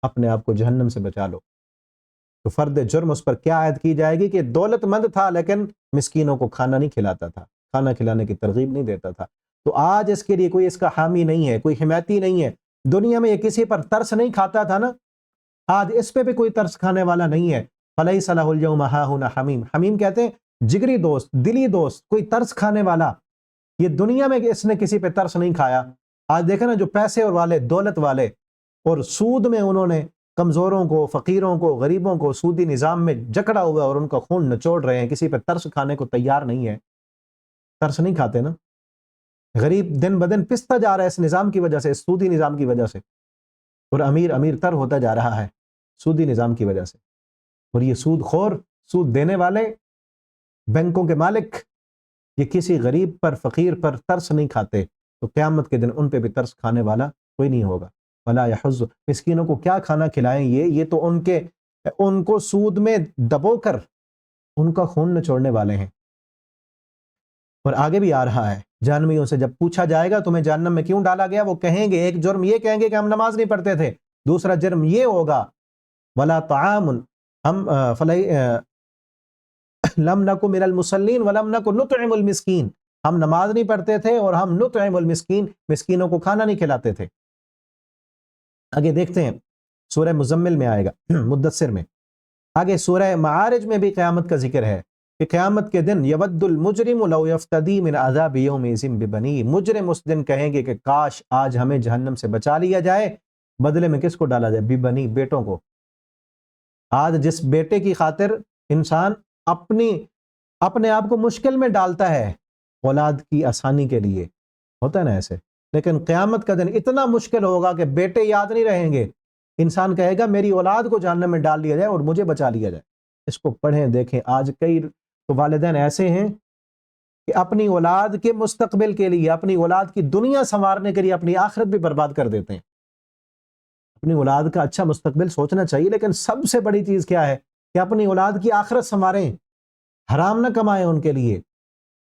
Speaker 1: اپنے آپ کو جہنم سے بچا لو۔ تو فرد جرم اس پر کیا عائد کی جائے گی کہ دولت مند تھا لیکن مسکینوں کو کھانا نہیں کھلاتا تھا، کھانا کھلانے کی ترغیب نہیں دیتا تھا۔ تو آج اس کے لیے کوئی اس کا حامی نہیں ہے، کوئی حمایتی نہیں ہے۔ دنیا میں یہ کسی پر ترس نہیں کھاتا تھا نا، آج اس پہ بھی کوئی ترس کھانے والا نہیں ہے۔ فَلَيْسَ لَهُ الْيَوْمَ هَاهُنَا حَمِيمٌ، حمیم کہتے ہیں جگری دوست، دلی دوست، کوئی ترس کھانے والا۔ یہ دنیا میں اس نے کسی پہ ترس نہیں کھایا۔ آج دیکھیں نا جو پیسے والے، دولت والے، اور سود میں انہوں نے کمزوروں کو، فقیروں کو، غریبوں کو سودی نظام میں جکڑا ہوا اور ان کا خون نچوڑ رہے ہیں، کسی پہ ترس کھانے کو تیار نہیں ہے۔ ترس نہیں کھاتے نا، غریب دن بدن پستا جا رہا ہے اس نظام کی وجہ سے، اس سودی نظام کی وجہ سے، اور امیر امیر تر ہوتا جا رہا ہے سودی نظام کی وجہ سے۔ اور یہ سود خور، سود دینے والے، بینکوں کے مالک، یہ کسی غریب پر، فقیر پر ترس نہیں کھاتے، تو قیامت کے دن ان پہ بھی ترس کھانے والا کوئی نہیں ہوگا۔ ولا یحض، مسکینوں کو کیا کھانا کھلائیں، یہ تو ان کو سود میں دبو کر ان کا خون نچوڑنے والے ہیں۔ اور آگے بھی آ رہا ہے، جہنمیوں سے جب پوچھا جائے گا تمہیں جہنم میں کیوں ڈالا گیا، وہ کہیں گے، ایک جرم یہ کہیں گے کہ ہم نماز نہیں پڑھتے تھے، دوسرا جرم یہ ہوگا ولا طعام، ہم لم نکن من المصلین ولم نکن نطعم المسکین، ہم نماز نہیں پڑھتے تھے اور ہم نطعم المسکین، مسکینوں کو کھانا نہیں کھلاتے تھے۔ آگے دیکھتے ہیں، سورہ مزمل میں آئے گا، مدثر میں، آگے سورہ معارج میں بھی قیامت کا ذکر ہے کہ قیامت کے دن یود المجرم لو یفتدی من عذاب یومئذ ببنیہ، مجرم اس دن کہیں گے کہ کاش آج ہمیں جہنم سے بچا لیا جائے، بدلے میں کس کو ڈالا جائے؟ ببنی، بیٹوں کو۔ آج جس بیٹے کی خاطر انسان اپنی اپنے آپ کو مشکل میں ڈالتا ہے اولاد کی آسانی کے لیے، ہوتا ہے نا ایسے، لیکن قیامت کا دن اتنا مشکل ہوگا کہ بیٹے یاد نہیں رہیں گے، انسان کہے گا میری اولاد کو جہنم میں ڈال دیا جائے اور مجھے بچا لیا جائے۔ اس کو پڑھیں دیکھیں، آج کئی والدین ایسے ہیں کہ اپنی اولاد کے مستقبل کے لیے، اپنی اولاد کی دنیا سنوارنے کے لیے اپنی آخرت بھی برباد کر دیتے ہیں۔ اپنی اولاد کا اچھا مستقبل سوچنا چاہیے، لیکن سب سے بڑی چیز کیا ہے کہ اپنی اولاد کی آخرت سنواریں، حرام نہ کمائیں ان کے لیے،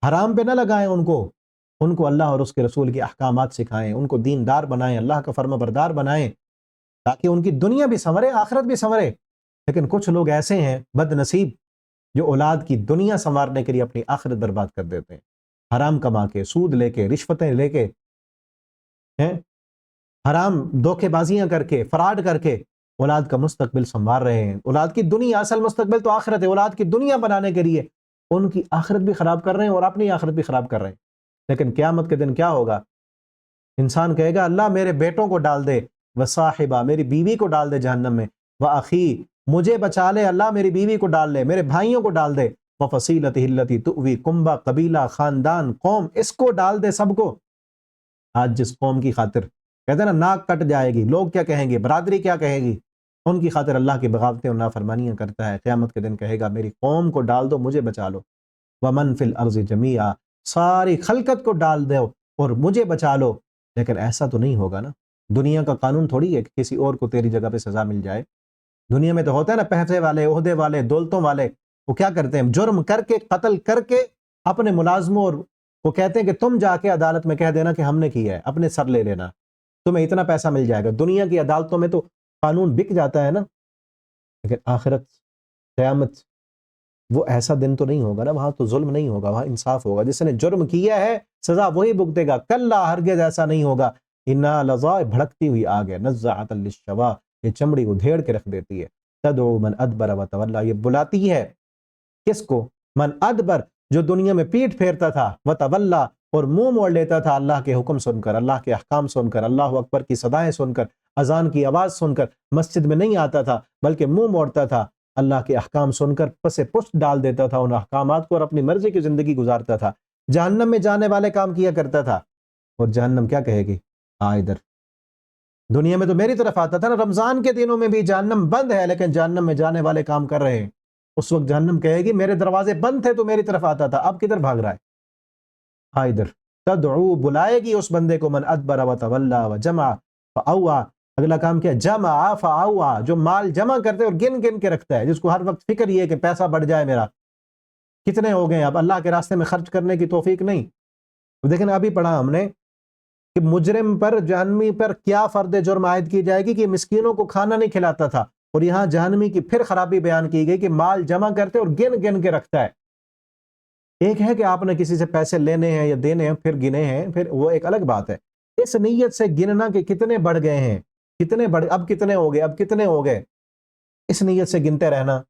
Speaker 1: حرام پہ نہ لگائیں ان کو اللہ اور اس کے رسول کے احکامات سکھائیں، ان کو دیندار بنائیں، اللہ کا فرما بردار بنائیں، تاکہ ان کی دنیا بھی سنورے، آخرت بھی سنورے۔ لیکن کچھ لوگ ایسے ہیں بد نصیب جو اولاد کی دنیا سنوارنے کے لیے اپنی آخرت برباد کر دیتے ہیں، حرام کما کے، سود لے کے، رشوتیں لے کے، حرام دھوکے بازیاں کر کے، فراڈ کر کے اولاد کا مستقبل سنوار رہے ہیں۔ اولاد کی دنیا، اصل مستقبل تو آخرت ہے، اولاد کی دنیا بنانے کے لیے ان کی آخرت بھی خراب کر رہے ہیں اور اپنی آخرت بھی خراب کر رہے ہیں۔ لیکن قیامت کے دن کیا ہوگا؟ انسان کہے گا اللہ میرے بیٹوں کو ڈال دے، وصاحبہ میری بیوی کو ڈال دے جہنم میں، واخی مجھے بچا لے اللہ، میری بیوی کو ڈال لے، میرے بھائیوں کو ڈال دے، وفصیلتہ التی تؤوی، کنبہ، قبیلہ، خاندان، قوم، اس کو ڈال دے سب کو۔ آج جس قوم کی خاطر کہتے ہیں نا ناک کٹ جائے گی، لوگ کیا کہیں گے، برادری کیا کہے گی، ان کی خاطر اللہ کی بغاوتیں اور نافرمانیاں کرتا ہے، قیامت کے دن کہے گا میری قوم کو ڈال دو، مجھے بچا لو۔ ومن فی الارض جمیعا، ساری خلقت کو ڈال دو اور مجھے بچا لو۔ لیکن ایسا تو نہیں ہوگا نا، دنیا کا قانون تھوڑی ہے کہ کسی اور کو تیری جگہ پہ سزا مل جائے۔ دنیا میں تو ہوتا ہے نا پیسے والے، عہدے والے، دولتوں والے، وہ کیا کرتے ہیں، جرم کر کے، قتل کر کے اپنے ملازموں اور وہ کہتے ہیں کہ تم جا کے عدالت میں کہہ دینا کہ ہم نے کیا ہے، اپنے سر لے لینا، تمہیں اتنا پیسہ مل جائے گا۔ دنیا کی عدالتوں میں تو قانون بک جاتا ہے نا، لیکن آخرت، قیامت، وہ ایسا دن تو نہیں ہوگا نا، وہاں تو ظلم نہیں ہوگا، وہاں انصاف ہوگا۔ جس نے جرم کیا ہے سزا وہی بھگتے گا، کلا ہرگز ایسا نہیں ہوگا۔ انا لظا، بھڑکتی ہوئی آگ ہے، نزاعۃ للشوا، یہ چمڑی کو دھیڑ کے رکھ دیتی ہے، تدعو من ادبر وتولی، یہ بلاتی ہے کس کو؟ من ادبر، جو دنیا میں پیٹھ پھیرتا تھا، وتولی، اور منہ موڑ لیتا تھا اللہ کے حکم سن کر، اللہ کے احکام سن کر، اللہ اکبر کی صدائیں سن کر، اذان کی آواز سن کر، مسجد میں نہیں آتا تھا بلکہ منہ موڑتا تھا، اللہ کے احکام سن کر پس پشت ڈال دیتا تھا ان احکامات کو اور اپنی مرضی کی زندگی گزارتا تھا، جہنم میں جانے والے کام کیا کرتا تھا۔ اور جہنم کیا کہے گی؟ آ ادھر، دنیا میں تو میری طرف آتا تھا نا، رمضان کے دنوں میں بھی جہنم بند ہے لیکن جہنم میں جانے والے کام کر رہے ہیں۔ اس وقت جہنم کہے گی میرے دروازے بند تھے تو میری طرف آتا تھا، اب کدھر بھاگ رہا ہے؟ آ ادھر، تدعو، بلائے گی اس بندے کو، من ادبر وتولی وجمع فاوعى، اگلا کام کیا؟ جمع فاوعى، جو مال جمع کرتے اور گن گن کے رکھتا ہے، جس کو ہر وقت فکر یہ ہے کہ پیسہ بڑھ جائے میرا، کتنے ہو گئے، اب اللہ کے راستے میں خرچ کرنے کی توفیق نہیں۔ دیکھیں ابھی پڑھا ہم نے کہ مجرم پر، جہنمی پر کیا فرد جرم عائد کی جائے گی کہ مسکینوں کو کھانا نہیں کھلاتا تھا، اور یہاں جہنمی کی پھر خرابی بیان کی گئی کہ مال جمع کرتے اور گن گن کے رکھتا ہے۔ ایک ہے کہ آپ نے کسی سے پیسے لینے ہیں یا دینے ہیں پھر گنے ہیں، پھر وہ ایک الگ بات ہے، اس نیت سے گننا کہ کتنے بڑھ گئے ہیں، کتنے بڑھ، اب کتنے ہو گئے، اب کتنے ہو گئے، اس نیت سے گنتے رہنا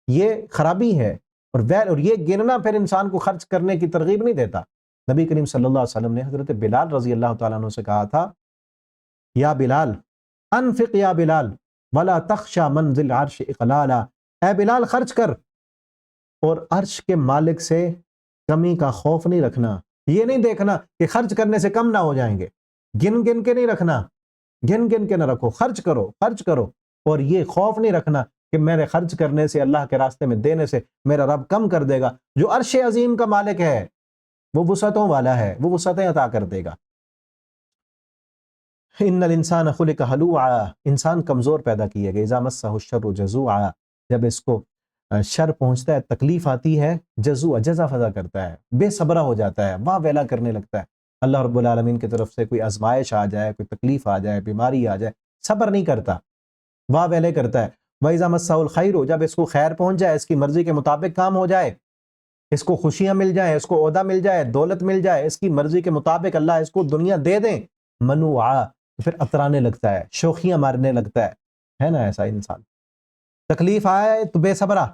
Speaker 1: یہ خرابی ہے، اور یہ گننا پھر انسان کو خرچ کرنے کی ترغیب نہیں دیتا۔ نبی کریم صلی اللہ علیہ وسلم نے حضرت بلال رضی اللہ تعالیٰ عنہ سے کہا تھا، یا بلال انفق یا بلال ولا تخشى منزل عرش اقلالا، اے بلال خرچ کر اور عرش کے مالک سے کمی کا خوف نہیں رکھنا، یہ نہیں دیکھنا کہ خرچ کرنے سے کم نہ ہو جائیں گے، گن گن کے نہیں رکھنا، گن گن کے نہ رکھو، خرچ کرو، خرچ کرو، اور یہ خوف نہیں رکھنا کہ میرے خرچ کرنے سے، اللہ کے راستے میں دینے سے میرا رب کم کر دے گا۔ جو عرش عظیم کا مالک ہے وہ وسعتوں والا ہے، وہ وسعتیں عطا کر دے گا۔ ان الانسان خلق ہلوعا، انسان کمزور پیدا کیے گئے، اذا مسہ الشر جزوعا، جب اس کو شر پہنچتا ہے، تکلیف آتی ہے، جزوع، جزا فضا کرتا ہے، بے صبرا ہو جاتا ہے، واہ ویلا کرنے لگتا ہے۔ اللہ رب العالمین کی طرف سے کوئی آزمائش آ جائے، کوئی تکلیف آ جائے، بیماری آ جائے، صبر نہیں کرتا، واہ ویلے کرتا ہے۔ وَإِذَا مَسَّهُ الْخَيْرُ، جب اس کو خیر پہنچ جائے، اس کی مرضی کے مطابق کام ہو جائے، اس کو خوشیاں مل جائیں، اس کو عہدہ مل جائے، دولت مل جائے، اس کی مرضی کے مطابق اللہ اس کو دنیا دے دیں، منوعا، پھر اترانے لگتا ہے، شوخیاں مارنے لگتا ہے نا ایسا انسان۔ تکلیف آئے تو بے صبرا،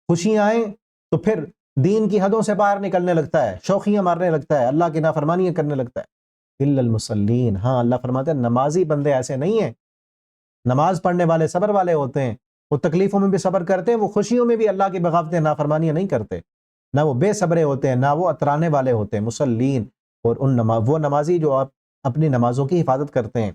Speaker 1: خوشیاں آئیں تو پھر دین کی حدوں سے باہر نکلنے لگتا ہے، شوخیاں مارنے لگتا ہے، اللہ کی نافرمانیاں کرنے لگتا ہے۔ الا المصلین، ہاں اللہ فرماتے ہیں نمازی بندے ایسے نہیں ہیں، نماز پڑھنے والے صبر والے ہوتے ہیں، وہ تکلیفوں میں بھی صبر کرتے ہیں، وہ خوشیوں میں بھی اللہ کی بغاوتیں نافرمانیاں نہیں کرتے۔ نہ وہ بے صبرے ہوتے ہیں، نہ وہ اترانے والے ہوتے ہیں، مسلین، اور وہ نمازی جو اپنی نمازوں کی حفاظت کرتے ہیں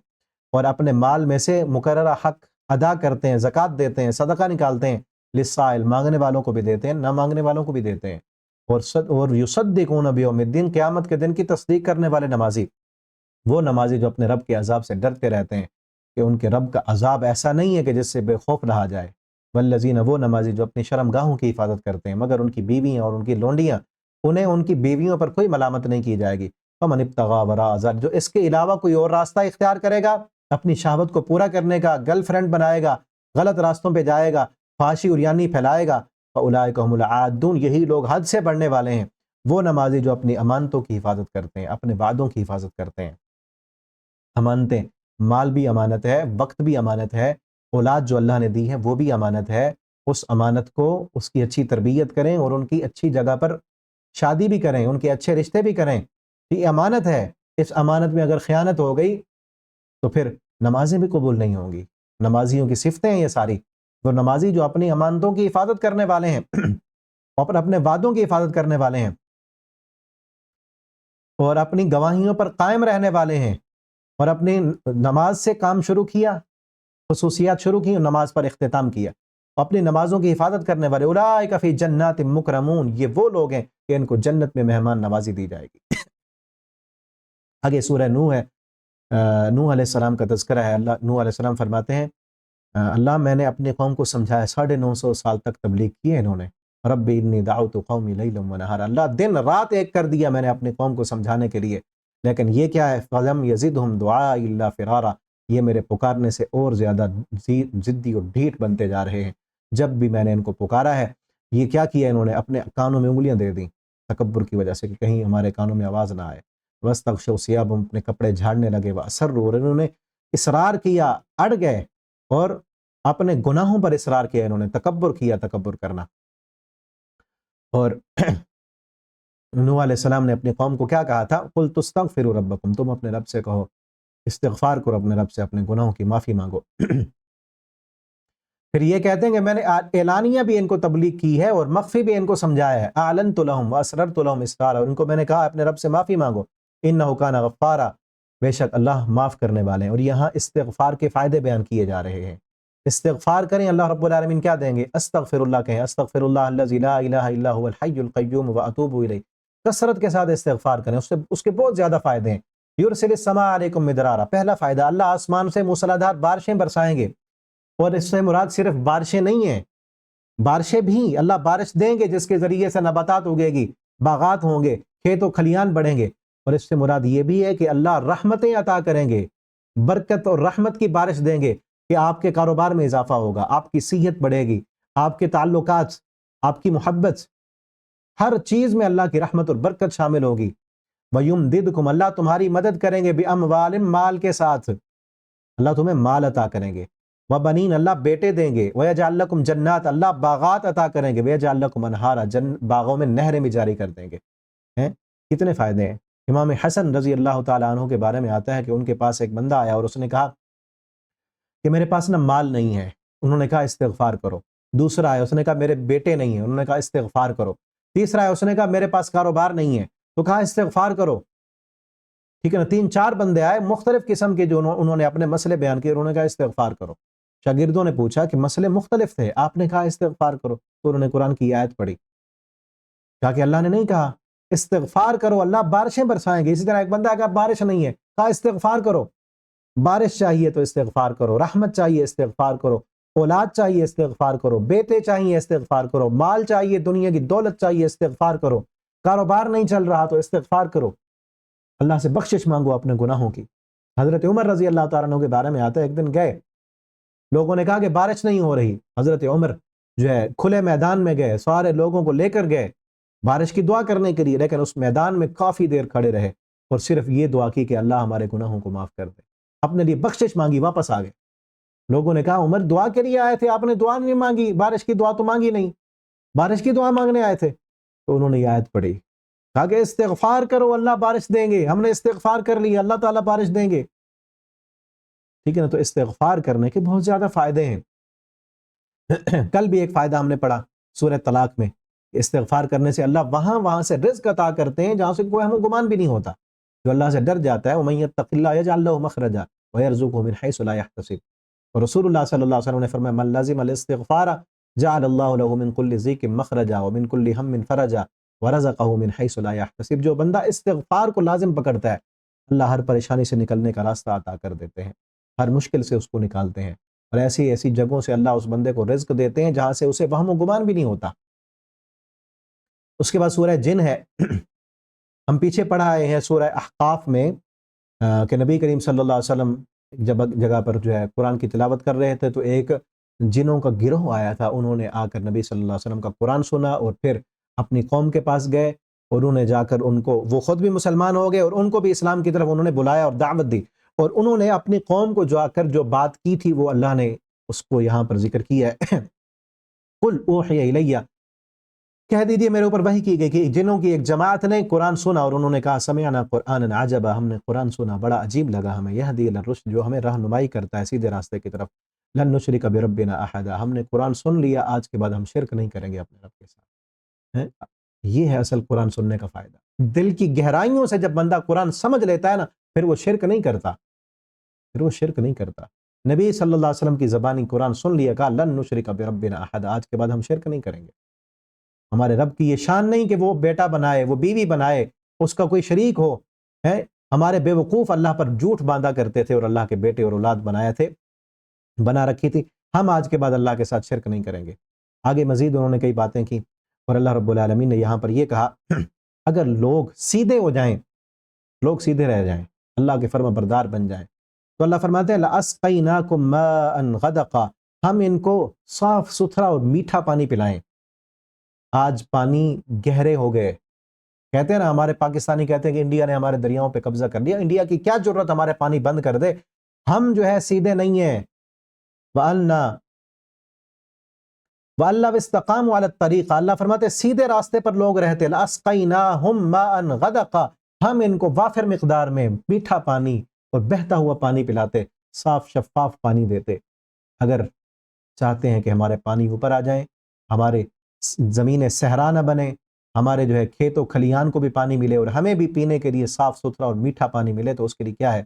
Speaker 1: اور اپنے مال میں سے مقررہ حق ادا کرتے ہیں، زکوٰۃ دیتے ہیں، صدقہ نکالتے ہیں، للسائل، مانگنے والوں کو بھی دیتے ہیں، نہ مانگنے والوں کو بھی دیتے ہیں، اور یصدقون بیوم الدین، قیامت کے دن کی تصدیق کرنے والے نمازی، وہ نمازی جو اپنے رب کے عذاب سے ڈرتے رہتے ہیں کہ ان کے رب کا عذاب ایسا نہیں ہے کہ جس سے بے خوف رہا جائے، والذین، وہ نمازی جو اپنی شرم گاہوں کی حفاظت کرتے ہیں، مگر ان کی بیویاں اور ان کی لونڈیاں، انہیں ان کی بیویوں پر کوئی ملامت نہیں کی جائے گی، فمن ابتغى وراء ذلك، جو اس کے علاوہ کوئی اور راستہ اختیار کرے گا اپنی شہوت کو پورا کرنے کا، گرل فرینڈ بنائے گا، غلط راستوں پہ جائے گا، فحاشی اریانی پھیلائے گا، فاولئک هم العادون، یہی لوگ حد سے بڑھنے والے ہیں، وہ نمازی جو اپنی امانتوں کی حفاظت کرتے ہیں، اپنے وعدوں کی حفاظت کرتے ہیں۔ امانتیں، مال بھی امانت ہے، وقت بھی امانت ہے، اولاد جو اللہ نے دی ہے وہ بھی امانت ہے، اس امانت کو، اس کی اچھی تربیت کریں اور ان کی اچھی جگہ پر شادی بھی کریں، ان کے اچھے رشتے بھی کریں، یہ امانت ہے۔ اس امانت میں اگر خیانت ہو گئی تو پھر نمازیں بھی قبول نہیں ہوں گی۔ نمازیوں کی صفتیں ہیں یہ ساری، وہ نمازی جو اپنی امانتوں کی حفاظت کرنے والے ہیں اور اپنے وعدوں کی حفاظت کرنے والے ہیں اور اپنی گواہیوں پر قائم رہنے والے ہیں، اور اپنی نماز سے کام شروع کیا، خصوصیات شروع کی اور نماز پر اختتام کیا، اپنی نمازوں کی حفاظت کرنے والے، اولئک فی جنات مکرمون، یہ وہ لوگ ہیں کہ ان کو جنت میں مہمان نوازی دی جائے گی۔ آگے سورہ نوح ہے، نوح علیہ السلام کا تذکرہ ہے۔ اللہ، نوح علیہ السلام فرماتے ہیں، اللہ میں نے اپنی قوم کو سمجھایا، 950 سال تک تبلیغ کی ہے انہوں نے، رب انی دعوت قومی لیلا ونہارا، اللہ دن رات ایک کر دیا میں نے اپنی قوم کو سمجھانے کے لیے، لیکن یہ کیا ہے، فلم یزدہم دعائی الا فرارا، یہ میرے پکارنے سے اور زیادہ ضدی اور ڈھیٹ بنتے جا رہے ہیں۔ جب بھی میں نے ان کو پکارا ہے، یہ کیا کیا انہوں نے، اپنے کانوں میں انگلیاں دے دیں تکبر کی وجہ سے کہ کہیں ہمارے کانوں میں آواز نہ آئے، واستغشوا ثیابہم، اپنے کپڑے جھاڑنے لگے، واصروا، اور انہوں نے اصرار کیا، اڑ گئے اور اپنے گناہوں پر اصرار کیا، انہوں نے تکبر کیا، تکبر کرنا۔ اور نوح علیہ السلام نے اپنی قوم کو کیا کہا تھا، قلت استغفروا ربکم، تم اپنے رب سے کہو، استغفار کرو اپنے رب سے، اپنے گناہوں کی معافی مانگو۔ پھر یہ کہتے ہیں کہ میں نے اعلانیہ بھی ان کو تبلیغ کی ہے اور مخفی بھی ان کو سمجھایا ہے، اعلنت لہم واسررت لہم اسرارا، اور ان کو میں نے کہا اپنے رب سے معافی مانگو، انہ کان غفارا، بے شک اللہ معاف کرنے والے ہیں۔ اور یہاں استغفار کے فائدے بیان کیے جا رہے ہیں، استغفار کریں، اللہ رب العالمین کیا دیں گے، استغفر اللہ کہیں، استغفر اللہ الذی لا الہ الا هو الحی القیوم واتوب الیہ، کثرت کے ساتھ استغفار کریں، اس کے بہت زیادہ فائدے ہیں۔ یرسل السماء علیکم مدرارا، پہلا فائدہ، اللہ آسمان سے موسلادھار بارشیں برسائیں گے، اور اس سے مراد صرف بارشیں نہیں ہیں، بارشیں بھی اللہ بارش دیں گے جس کے ذریعے سے نباتات اگے گی، باغات ہوں گے، کھیت و کھلیان بڑھیں گے، اور اس سے مراد یہ بھی ہے کہ اللہ رحمتیں عطا کریں گے، برکت اور رحمت کی بارش دیں گے کہ آپ کے کاروبار میں اضافہ ہوگا، آپ کی صحت بڑھے گی، آپ کے تعلقات، آپ کی محبت، ہر چیز میں اللہ کی رحمت اور برکت شامل ہوگی۔ وَيُمْدِدْكُمْ، اللہ تمہاری مدد کریں گے، بِأَمْوَالٍ، مال کے ساتھ، اللہ تمہیں مال عطا کریں گے، وَبَنِينَ، اللہ بیٹے دیں گے، وَيَجْعَلْ لَكُمْ جَنَّاتٍ، اللہ باغات عطا کریں گے، وَيَجْعَلْ لَكُمْ أَنْهَارًا، باغوں میں نہریں بھی جاری کر دیں گے۔ ہیں کتنے فائدے ہیں۔ امام حسن رضی اللہ تعالیٰ عنہ کے بارے میں آتا ہے کہ ان کے پاس ایک بندہ آیا اور اس نے کہا کہ میرے پاس نا مال نہیں ہے، انہوں نے کہا استغفار کرو۔ دوسرا ہے، اس نے کہا میرے بیٹے نہیں ہیں، انہوں نے کہا استغفار کرو۔ تیسرا ہے، اس نے کہا میرے پاس کاروبار نہیں ہے، تو کہا استغفار کرو۔ ٹھیک ہے نا، 3-4 بندے آئے مختلف قسم کے، جو انہوں نے اپنے مسئلے بیان کیے، انہوں نے کہا استغفار کرو۔ شاگردوں نے پوچھا کہ مسئلے مختلف تھے، آپ نے کہا استغفار کرو، تو انہوں نے قرآن کی آیت پڑھی، کہا کہ اللہ نے نہیں کہا استغفار کرو اللہ بارشیں برسائیں گے۔ اسی طرح ایک بندہ کہا بارش نہیں ہے، کہا استغفار کرو، بارش چاہیے تو استغفار کرو، رحمت چاہیے استغفار کرو، اولاد چاہیے استغفار کرو، بیٹے چاہیے استغفار کرو، مال چاہیے، دنیا کی دولت چاہیے استغفار کرو، کاروبار نہیں چل رہا تو استغفار کرو، اللہ سے بخشش مانگو اپنے گناہوں کی۔ حضرت عمر رضی اللہ تعالیٰ عنہ کے بارے میں آتا ہے، ایک دن گئے، لوگوں نے کہا کہ بارش نہیں ہو رہی، حضرت عمر جو ہے کھلے میدان میں گئے، سارے لوگوں کو لے کر گئے بارش کی دعا کرنے کے لیے، لیکن اس میدان میں کافی دیر کھڑے رہے اور صرف یہ دعا کی کہ اللہ ہمارے گناہوں کو معاف کر دے، اپنے لیے بخشش مانگی، واپس آ گئے۔ لوگوں نے کہا عمر دعا کے لیے آئے تھے، آپ نے دعا نہیں مانگی، بارش کی دعا تو مانگی نہیں، بارش کی دعا مانگنے آئے تھے؟ تو انہوں نے یہ آیت پڑھی، کہا کہ استغفار کرو اللہ بارش دیں گے، ہم نے استغفار کر لی، اللہ تعالیٰ بارش دیں گے۔ ٹھیک ہے نا، تو استغفار کرنے کے بہت زیادہ فائدے ہیں۔ کل بھی ایک فائدہ ہم نے پڑھا سورہ طلاق میں استغفار کرنے سے اللہ وہاں سے رزق عطا کرتے ہیں جہاں سے کوئی ہمیں گمان بھی نہیں ہوتا. جو اللہ سے ڈر جاتا ہے وَمَن يَتَّقِ اللَّهَ يَجْعَلْ لَهُ مَخْرَجًا وَيَرْزُقْهُ مِنْ حَيْثُ لَا يَحْتَسِبُ. اور رسول اللہ صلی اللہ علیہ وسلم نے فرمایا من لزم الاستغفار جعل اللہ له من كل ضيق مخرجا ومن كل هم فرجا ورزقه من حيث لا يحتسب. جو بندہ استغفار کو لازم پکڑتا ہے اللہ ہر پریشانی سے نکلنے کا راستہ عطا کر دیتے ہیں, ہر مشکل سے اس کو نکالتے ہیں, اور ایسی ایسی جگہوں سے اللہ اس بندے کو رزق دیتے ہیں جہاں سے اسے وہم و گمان بھی نہیں ہوتا. اس کے بعد سورہ جن ہے, ہم پیچھے پڑھا آئے ہیں سورہ احقاف میں کہ نبی کریم صلی اللہ علیہ وسلم جب جگہ پر جو ہے قرآن کی تلاوت کر رہے تھے تو ایک جنوں کا گروہ آیا تھا. انہوں نے آ کر نبی صلی اللہ علیہ وسلم کا قرآن سنا اور پھر اپنی قوم کے پاس گئے, اور انہوں نے جا کر ان کو, وہ خود بھی مسلمان ہو گئے اور ان کو بھی اسلام کی طرف انہوں نے بلایا اور دعوت دی, اور انہوں نے اپنی قوم کو جا کر جو بات کی تھی وہ اللہ نے اس کو یہاں پر ذکر کیا ہے. قل اوحی الیہ, کہہ دیجیے میرے اوپر وحی کی گئی کہ جنوں کی ایک جماعت نے قرآن سنا اور انہوں نے کہا سمعنا قرآنا عجبا, ہم نے قرآن سنا بڑا عجیب لگا ہمیں, یہدی الی الرشد, جو ہمیں رہنمائی کرتا ہے سیدھے راستے کی طرف, لن نشرک بربنا احدا, ہم نے قرآن سن لیا آج کے بعد ہم شرک نہیں کریں گے اپنے رب کے ساتھ. یہ ہے اصل قرآن سننے کا فائدہ. دل کی گہرائیوں سے جب بندہ قرآن سمجھ لیتا ہے نا پھر وہ شرک نہیں کرتا, نبی صلی اللہ علیہ وسلم کی زبانی قرآن سن لیا, کہا لن نشرک بربنا احدا, آج کے بعد ہم شرک نہیں کریں گے. ہمارے رب کی یہ شان نہیں کہ وہ بیٹا بنائے, وہ بیوی بنائے, اس کا کوئی شریک ہو. ہمارے بے وقوف اللہ پر جھوٹ باندھا کرتے تھے اور اللہ کے بیٹے اور اولاد بنا رکھی تھی. ہم آج کے بعد اللہ کے ساتھ شرک نہیں کریں گے. آگے مزید انہوں نے کئی باتیں کی اور اللہ رب العالمین نے یہاں پر یہ کہا اگر لوگ سیدھے ہو جائیں, لوگ سیدھے رہ جائیں, اللہ کے فرما بردار بن جائیں, تو اللہ فرماتے ہیں لَأَسْقَيْنَاكُمْ مَاءً غَدَقًا, ہم ان کو صاف ستھرا اور میٹھا پانی پلائیں. آج پانی گہرے ہو گئے, کہتے ہیں نا ہمارے پاکستانی کہتے ہیں کہ انڈیا نے ہمارے دریاؤں پہ قبضہ کر لیا. انڈیا کی کیا ضرورت ہمارے پانی بند کر دے, ہم جو ہے سیدھے نہیں ہیں. وَأَلَّوْ اسْتَقَامُوا عَلَى الطَّرِيقَ, اللہ فرماتے ہیں سیدھے راستے پر لوگ رہتے. لَأَسْقَيْنَاهُمْ مَاءً غَدَقًا, ہم ان کو وافر مقدار میں میٹھا پانی اور بہتا ہوا پانی پلاتے, صاف شفاف پانی دیتے. اگر چاہتے ہیں کہ ہمارے پانی اوپر آ جائیں, ہمارے زمین صحرا نہ بنے, ہمارے جو ہے کھیت و کھلیان کو بھی پانی ملے اور ہمیں بھی پینے کے لیے صاف ستھرا اور میٹھا پانی ملے, تو اس کے لیے کیا ہے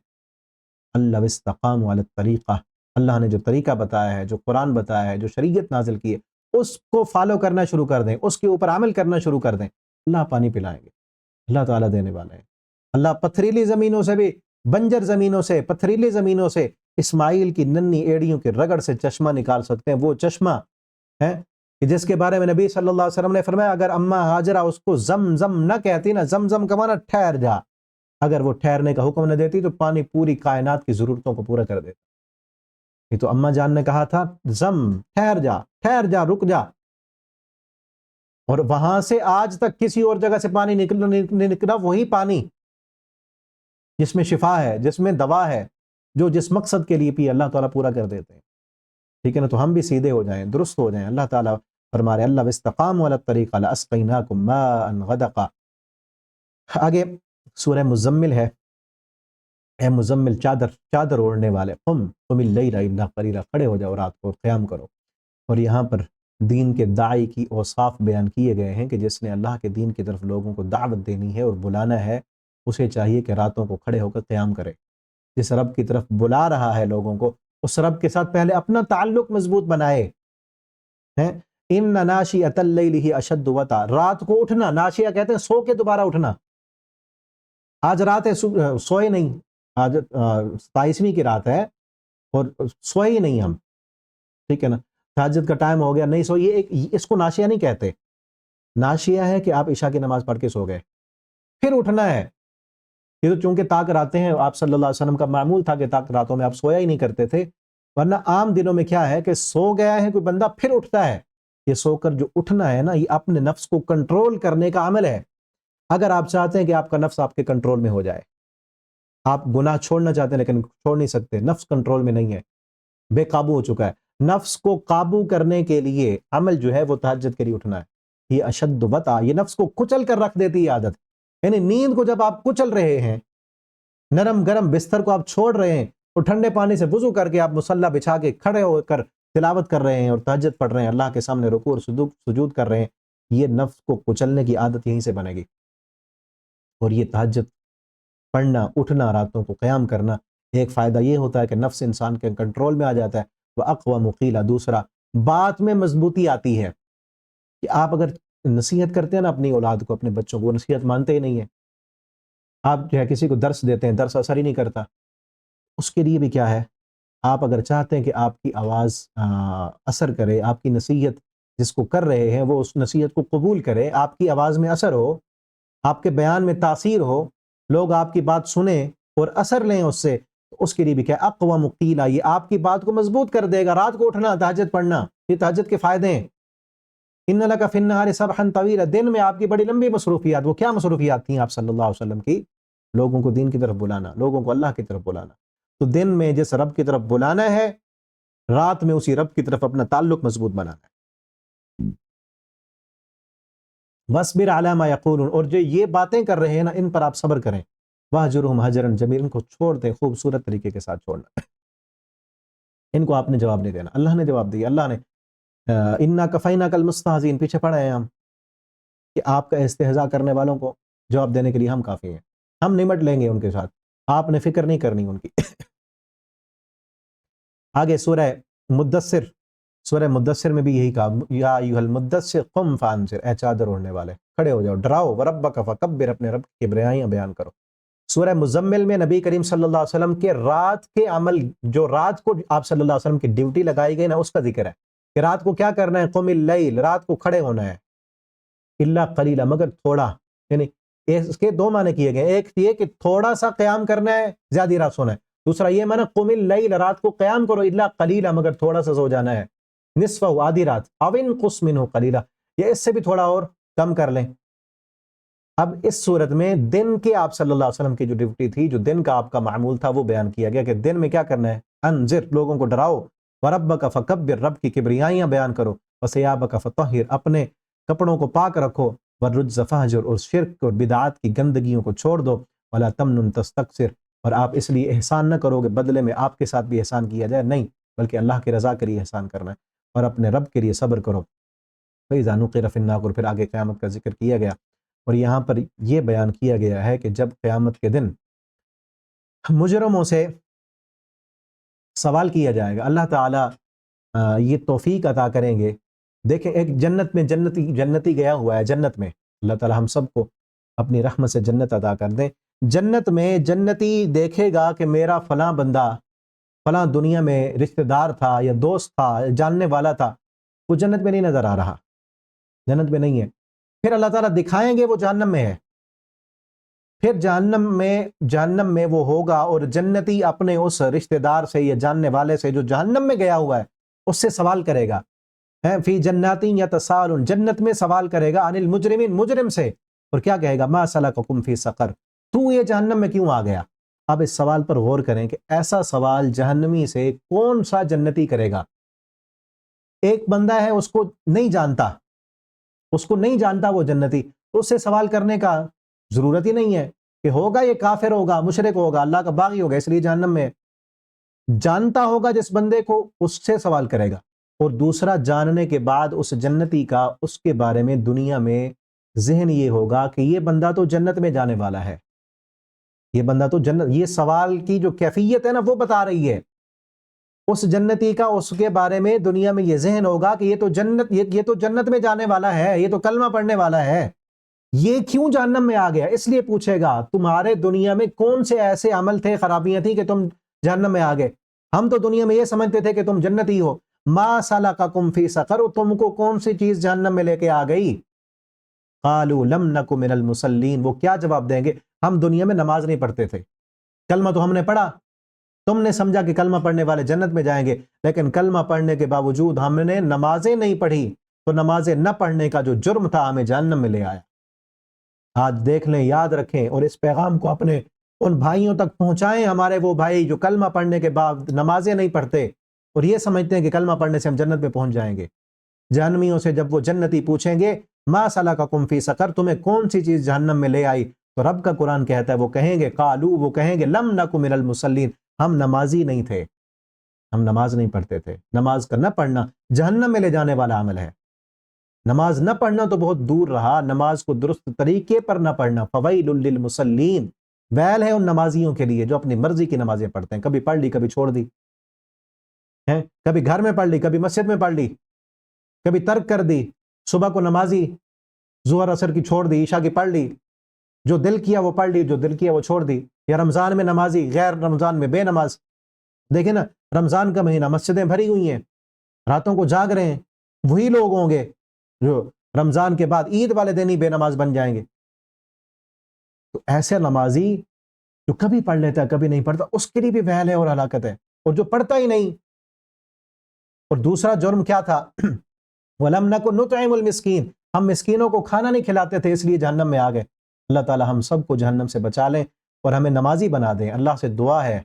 Speaker 1: اللہ استقاموا علی الطریقہ, اللہ نے جو طریقہ بتایا ہے, جو قرآن بتایا ہے, جو شریعت نازل کی ہے, اس کو فالو کرنا شروع کر دیں, اس کے اوپر عمل کرنا شروع کر دیں, اللہ پانی پلائیں گے. اللہ تعالیٰ دینے والے ہیں. اللہ پتھریلی زمینوں سے بھی, بنجر زمینوں سے, پتھریلی زمینوں سے اسماعیل کی ننھی ایڑیوں کے رگڑ سے چشمہ نکال سکتے ہیں. وہ چشمہ ہے کہ جس کے بارے میں نبی صلی اللہ علیہ وسلم نے فرمایا اگر اماں ہاجرہ اس کو زمزم نہ کہتی نا, زمزم کا معنی ٹھہر جا, اگر وہ ٹھہرنے کا حکم نہ دیتی تو پانی پوری کائنات کی ضرورتوں کو پورا کر دیتا. یہ تو اماں جان نے کہا تھا ٹھہر جا, رک جا, اور وہاں سے آج تک کسی اور جگہ سے پانی نکلا وہی پانی جس میں شفا ہے, جس میں دوا ہے, جو جس مقصد کے لیے پی اللہ تعالیٰ پورا کر دیتے ہیں. ٹھیک ہے نا, تو ہم بھی سیدھے ہو جائیں, درست ہو جائیں. اللہ تعالیٰ فرما رہے اللہ استقاموا علی الطریقہ لاسقیناکم ماء غدقا. آگے سورہ مزمل ہے, اے مزمل چادر اوڑھنے والے, قم اللیل الا قلیلا, کھڑے ہو جاؤ رات کو قیام کرو. اور یہاں پر دین کے داعی کی اوصاف بیان کیے گئے ہیں کہ جس نے اللہ کے دین کی طرف لوگوں کو دعوت دینی ہے اور بلانا ہے, اسے چاہیے کہ راتوں کو کھڑے ہو کر قیام کرے. جس رب کی طرف بلا رہا ہے لوگوں کو, اس رب کے ساتھ پہلے اپنا تعلق مضبوط بنائے. ان ناشئۃ اللیل ہی اشد وطئا, رات کو اٹھنا, ناشیہ کہتے ہیں سو کے دوبارہ اٹھنا. آج رات ہے, سوئے نہیں, آج 27ویں کی رات ہے اور سوئے ہی نہیں ہم. ٹھیک ہے نا, تہجد کا ٹائم ہو گیا نہیں سوئے, اس کو ناشیہ نہیں کہتے. ناشیہ ہے کہ آپ عشاء کی نماز پڑھ کے سو گئے, پھر اٹھنا ہے. یہ تو چونکہ طاق راتیں ہیں, آپ صلی اللہ علیہ وسلم کا معمول تھا کہ طاق راتوں میں آپ سویا ہی نہیں کرتے تھے, ورنہ عام دنوں میں کیا ہے کہ سو گیا ہے کوئی بندہ پھر اٹھتا ہے. یہ سو کر جو اٹھنا ہے نا, یہ اپنے نفس کو کنٹرول کرنے کا عمل ہے. اگر آپ چاہتے ہیں کہ آپ کا نفس آپ کے کنٹرول میں ہو جائے, آپ گناہ چھوڑنا چاہتے ہیں لیکن چھوڑ نہیں سکتے, نفس کنٹرول میں نہیں ہے, بے قابو ہو چکا ہے. نفس کو قابو کرنے کے لیے عمل جو ہے وہ تہجد کے لیے اٹھنا ہے. یہ اشد وطئا, یہ نفس کو کچل کر رکھ دیتی ہے عادت. یعنی نیند کو جب آپ کچل رہے ہیں, نرم گرم بستر کو آپ چھوڑ رہے ہیں اور ٹھنڈے پانی سے وضو کر کے آپ مصلی بچھا کے کھڑے ہو کر تلاوت کر رہے ہیں اور تہجد پڑھ رہے ہیں, اللہ کے سامنے رکوع اور سجود کر رہے ہیں, یہ نفس کو کچلنے کی عادت یہیں سے بنے گی. اور یہ تہجد پڑھنا، اٹھنا، راتوں کو قیام کرنا، ایک فائدہ یہ ہوتا ہے کہ نفس انسان کے کنٹرول میں آ جاتا ہے. وہ اقوام قیلا، دوسرا بات میں مضبوطی آتی ہے کہ آپ اگر نصیحت کرتے ہیں نا اپنی اولاد کو، اپنے بچوں کو، وہ نصیحت مانتے ہی نہیں ہیں. آپ جو ہے کسی کو درس دیتے ہیں، درس اثر ہی نہیں کرتا. اس کے لیے بھی کیا ہے، آپ اگر چاہتے ہیں کہ آپ کی آواز اثر کرے، آپ کی نصیحت جس کو کر رہے ہیں وہ اس نصیحت کو قبول کرے، آپ کی آواز میں اثر ہو، آپ کے بیان میں تاثیر ہو، لوگ آپ کی بات سنیں اور اثر لیں اس سے، اس کے لیے بھی کیا اقوام قیلا، یہ آپ کی بات کو مضبوط کر دے گا. رات کو اٹھنا، تہجد پڑھنا، یہ تہجد کے فائدے ہیں. ان لک فی النہار سبحا طویلا، دن میں آپ کی بڑی لمبی مصروفیات. وہ کیا مصروفیات تھیں آپ صلی اللہ علیہ وسلم کی؟ لوگوں کو دین کی طرف بلانا، لوگوں کو اللہ کی طرف بلانا. تو دن میں جس رب کی طرف بلانا ہے، رات میں اسی رب کی طرف اپنا تعلق مضبوط بنانا ہے. وَاصْبِرْ عَلَىٰ مَا يَقُولُونَ، اور جو یہ باتیں کر رہے ہیں نا ان پر آپ صبر کریں. وَاهْجُرْهُمْ هَجْرًا جَمِيلًا، ان کو چھوڑ دیں خوبصورت طریقے کے ساتھ چھوڑنا. ان کو آپ نے جواب نہیں دینا، اللہ نے جواب دیا. اللہ نے اِنَّا كَفَيْنَاكَ الْمُسْتَهْزِئِينَ پیچھے پڑھے ہیں ہم کہ آپ کا استہزاء کرنے والوں کو جواب دینے کے لیے ہم کافی ہیں. ہم نمٹ لیں گے ان کے ساتھ، آپ نے فکر نہیں کرنی ان کی. آگے سورہ مدثر، سورہ مدثر میں بھی یہی کہا، یا ایھا المدثر قم فانذر، اے چادر اوڑھنے والے کھڑے ہو جاؤ، ڈراؤ. وربک فکبر، اپنے رب کی کبریائیاں بیان کرو. سورہ مزمل میں نبی کریم صلی اللہ علیہ وسلم کے رات کے عمل، جو رات کو آپ صلی اللہ علیہ وسلم کی ڈیوٹی لگائی گئی نا، اس کا ذکر ہے کہ رات کو کیا کرنا ہے. قم اللیل، رات کو کھڑے ہونا ہے. الا قلیلا، مگر تھوڑا. یعنی اس کے دو معنی کیے گئے، ایک یہ کہ تھوڑا سا قیام کرنا ہے، زیادہ رات سونا ہے. دوسرا یہ معنی قم اللیل، رات کو قیام کرو، الا قلیلا، مگر تھوڑا سا سو جانا ہے. نصفہ، آدھی رات. او انقص منہ قلیلا، یا اس سے بھی تھوڑا اور کم کر لیں. اب اس صورت میں دن کے آپ صلی اللہ علیہ وسلم کی جو ڈیوٹی تھی، جو دن کا آپ کا معمول تھا، وہ بیان کیا گیا کہ دن میں کیا کرنا ہے. انذر، لوگوں کو ڈراؤ. وربک فکبر، رب کی کبریائیاں بیان کرو. وثیابک فطہر، اپنے کپڑوں کو پاک رکھو. والرجز فہجر، اور شرک اور بدعات کی گندگیوں کو چھوڑ دو. ولا تمنن تستکثر، اور آپ اس لیے احسان نہ کرو کہ بدلے میں آپ کے ساتھ بھی احسان کیا جائے، نہیں، بلکہ اللہ کی رضا کے لیے احسان کرنا ہے اور اپنے رب کے لیے صبر کرو. فَإِذَا نُقِرَ فِي النَّاقُورِ، پھر آگے قیامت کا ذکر کیا گیا. اور یہاں پر یہ بیان کیا گیا ہے کہ جب قیامت کے دن مجرموں سے سوال کیا جائے گا، اللہ تعالیٰ یہ توفیق عطا کریں گے. دیکھیں، ایک جنت میں جنتی گیا ہوا ہے، جنت میں اللہ تعالیٰ ہم سب کو اپنی رحمت سے جنت عطا کر دیں. جنت میں جنتی دیکھے گا کہ میرا فلاں بندہ فلاں دنیا میں رشتہ دار تھا یا دوست تھا، جاننے والا تھا، وہ جنت میں نہیں نظر آ رہا، جنت میں نہیں ہے. پھر اللہ تعالیٰ دکھائیں گے وہ جہنم میں ہے. پھر جہنم میں وہ ہوگا، اور جنتی اپنے اس رشتہ دار سے یا جاننے والے سے جو جہنم میں گیا ہوا ہے اس سے سوال کرے گا. فی جناتی یتساءلون، جنت میں سوال کرے گا. عن المجرمین، مجرم سے. اور کیا کہے گا؟ ما سلککم فی سقر، تو یہ جہنم میں کیوں آ گیا؟ اب اس سوال پر غور کریں کہ ایسا سوال جہنمی سے کون سا جنتی کرے گا؟ ایک بندہ ہے، اس کو نہیں جانتا، وہ جنتی، تو اس سے سوال کرنے کا ضرورت ہی نہیں ہے کہ ہوگا یہ کافر ہوگا، مشرک ہوگا، اللہ کا باغی ہوگا، اس لیے جہنم میں. جانتا ہوگا جس بندے کو، اس سے سوال کرے گا. اور دوسرا، جاننے کے بعد اس جنتی کا اس کے بارے میں دنیا میں ذہن یہ ہوگا کہ یہ بندہ تو جنت میں جانے والا ہے، یہ بندہ تو جنت. یہ سوال کی جو کیفیت ہے نا، وہ بتا رہی ہے. اس جنتی کا اس کے بارے میں دنیا میں یہ ذہن ہوگا کہ یہ تو جنت میں جانے والا ہے، یہ تو کلمہ پڑھنے والا ہے، یہ کیوں جہنم میں آ گیا؟ اس لیے پوچھے گا تمہارے دنیا میں کون سے ایسے عمل تھے، خرابیاں تھیں کہ تم جہنم میں آ گئے؟ ہم تو دنیا میں یہ سمجھتے تھے کہ تم جنتی ہو. ما سلککم فی سقر، تم کو کون سی چیز جہنم میں لے کے آ گئی؟ قالوا لم نک من المصلین، وہ کیا جواب دیں گے؟ ہم دنیا میں نماز نہیں پڑھتے تھے، کلمہ تو ہم نے پڑھا، تم نے سمجھا کہ کلمہ پڑھنے والے جنت میں جائیں گے، لیکن کلمہ پڑھنے کے باوجود ہم نے نمازیں نہیں پڑھی، تو نمازیں نہ پڑھنے کا جو جرم تھا ہمیں جہنم میں لے آیا. آج دیکھ لیں، یاد رکھیں، اور اس پیغام کو اپنے ان بھائیوں تک پہنچائیں، ہمارے وہ بھائی جو کلمہ پڑھنے کے بعد نمازیں نہیں پڑھتے اور یہ سمجھتے ہیں کہ کلمہ پڑھنے سے ہم جنت میں پہنچ جائیں گے. جہنمیوں سے جب وہ جنتی پوچھیں گے ما سلککم فی سقر، تمہیں کون سی چیز جہنم میں لے آئی، تو رب کا قرآن کہتا ہے وہ کہیں گے قالو، وہ کہیں گے لم نک من المصلین، ہم نمازی نہیں تھے، ہم نماز نہیں پڑھتے تھے. نماز کا نہ پڑھنا جہنم میں لے جانے والا عمل ہے. نماز نہ پڑھنا تو بہت دور رہا، نماز کو درست طریقے پر نہ پڑھنا، فویل للمصلین، ویل ہے ان نمازیوں کے لیے جو اپنی مرضی کی نمازیں پڑھتے ہیں، کبھی پڑھ لی کبھی چھوڑ دی، ہیں کبھی گھر میں پڑھ لی کبھی مسجد میں پڑھ لی، کبھی ترک کر دی، صبح کو نمازی ظہر عصر کی چھوڑ دی، عشاء کی پڑھ لی، جو دل کیا وہ پڑھ لی، جو دل کیا وہ چھوڑ دی، یا رمضان میں نمازی غیر رمضان میں بے نماز۔ دیکھیں نا، رمضان کا مہینہ مسجدیں بھری ہوئی ہیں، راتوں کو جاگ رہے ہیں، وہی لوگ ہوں گے جو رمضان کے بعد عید والے دن ہی بے نماز بن جائیں گے۔ تو ایسے نمازی جو کبھی پڑھ لیتا ہے کبھی نہیں پڑھتا، اس کے لیے بھی ویل ہے اور ہلاکت ہے، اور جو پڑھتا ہی نہیں۔ اور دوسرا جرم کیا تھا؟ وَلَمْ نَكُنْ نُطْعِمُ الْمِسْكِينَ، ہم مسکینوں کو کھانا نہیں کھلاتے تھے، اس لیے جہنم میں آ گئے۔ اللہ تعالی ہم سب کو جہنم سے بچا لیں اور ہمیں نمازی بنا دیں۔ اللہ سے دعا ہے،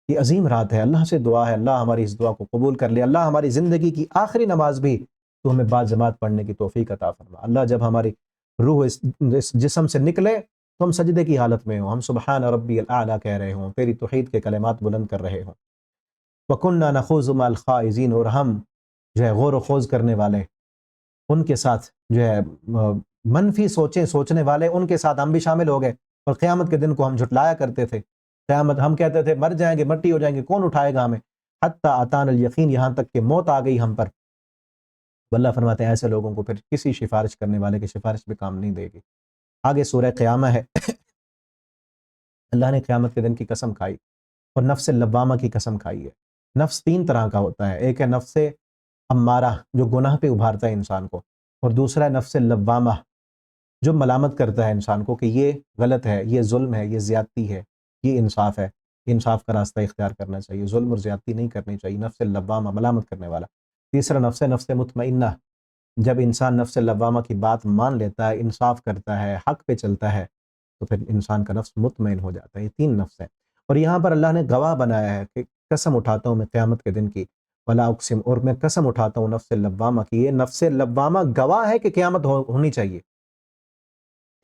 Speaker 1: یہ عظیم رات ہے، اللہ سے دعا ہے اللہ ہماری اس دعا کو قبول کر لے۔ اللہ ہماری زندگی کی آخری نماز بھی تو ہمیں بعد جماعت پڑھنے کی توفیق عطا فرما۔ اللہ جب ہماری روح اس جسم سے نکلے تو ہم سجدے کی حالت میں ہوں، ہم سبحان ربی الاعلیٰ کہہ رہے ہوں، تیری توحید کے کلمات بلند کر رہے ہوں۔ وَكُنَّا نَخُوضُ مَعَ الْخَائِضِينَ، اور ہم جو ہے غور و خوض کرنے والے، ان کے ساتھ جو ہے منفی سوچنے والے، ان کے ساتھ ہم بھی شامل ہو گئے، اور قیامت کے دن کو ہم جھٹلایا کرتے تھے۔ قیامت ہم کہتے تھے مر جائیں گے، مٹی ہو جائیں گے، کون اٹھائے گا ہمیں؟ حتیٰ اتانا الیقین، یہاں تک کہ موت آ گئی ہم پر۔ اللہ فرماتے ہیں ایسے لوگوں کو پھر کسی سفارش کرنے والے کی سفارش بھی کام نہیں دے گی۔ آگے سورہ قیامہ ہے۔ اللہ نے قیامت کے دن کی قسم کھائی اور نفس لوامہ کی قسم کھائی ہے۔ نفس تین طرح کا ہوتا ہے، ایک ہے نفس امارہ جو گناہ پہ ابھارتا ہے انسان کو، اور دوسرا ہے نفس لوامہ جو ملامت کرتا ہے انسان کو کہ یہ غلط ہے، یہ ظلم ہے، یہ زیادتی ہے، یہ انصاف ہے، انصاف کا راستہ اختیار کرنا چاہیے، ظلم اور زیادتی نہیں کرنی چاہیے۔ نفس لوامہ ملامت کرنے والا۔ تیسرا نفس مطمئنہ، جب انسان نفس لوامہ کی بات مان لیتا ہے، انصاف کرتا ہے، حق پہ چلتا ہے، تو پھر انسان کا نفس مطمئن ہو جاتا ہے۔ یہ تین نفس ہیں، اور یہاں پر اللہ نے گواہ بنایا ہے کہ قسم اٹھاتا ہوں میں قیامت کے دن کی، ولا اقسم، اور میں قسم اٹھاتا ہوں نفس لوامہ کی۔ یہ نفس لوامہ گواہ ہے کہ قیامت ہونی چاہیے،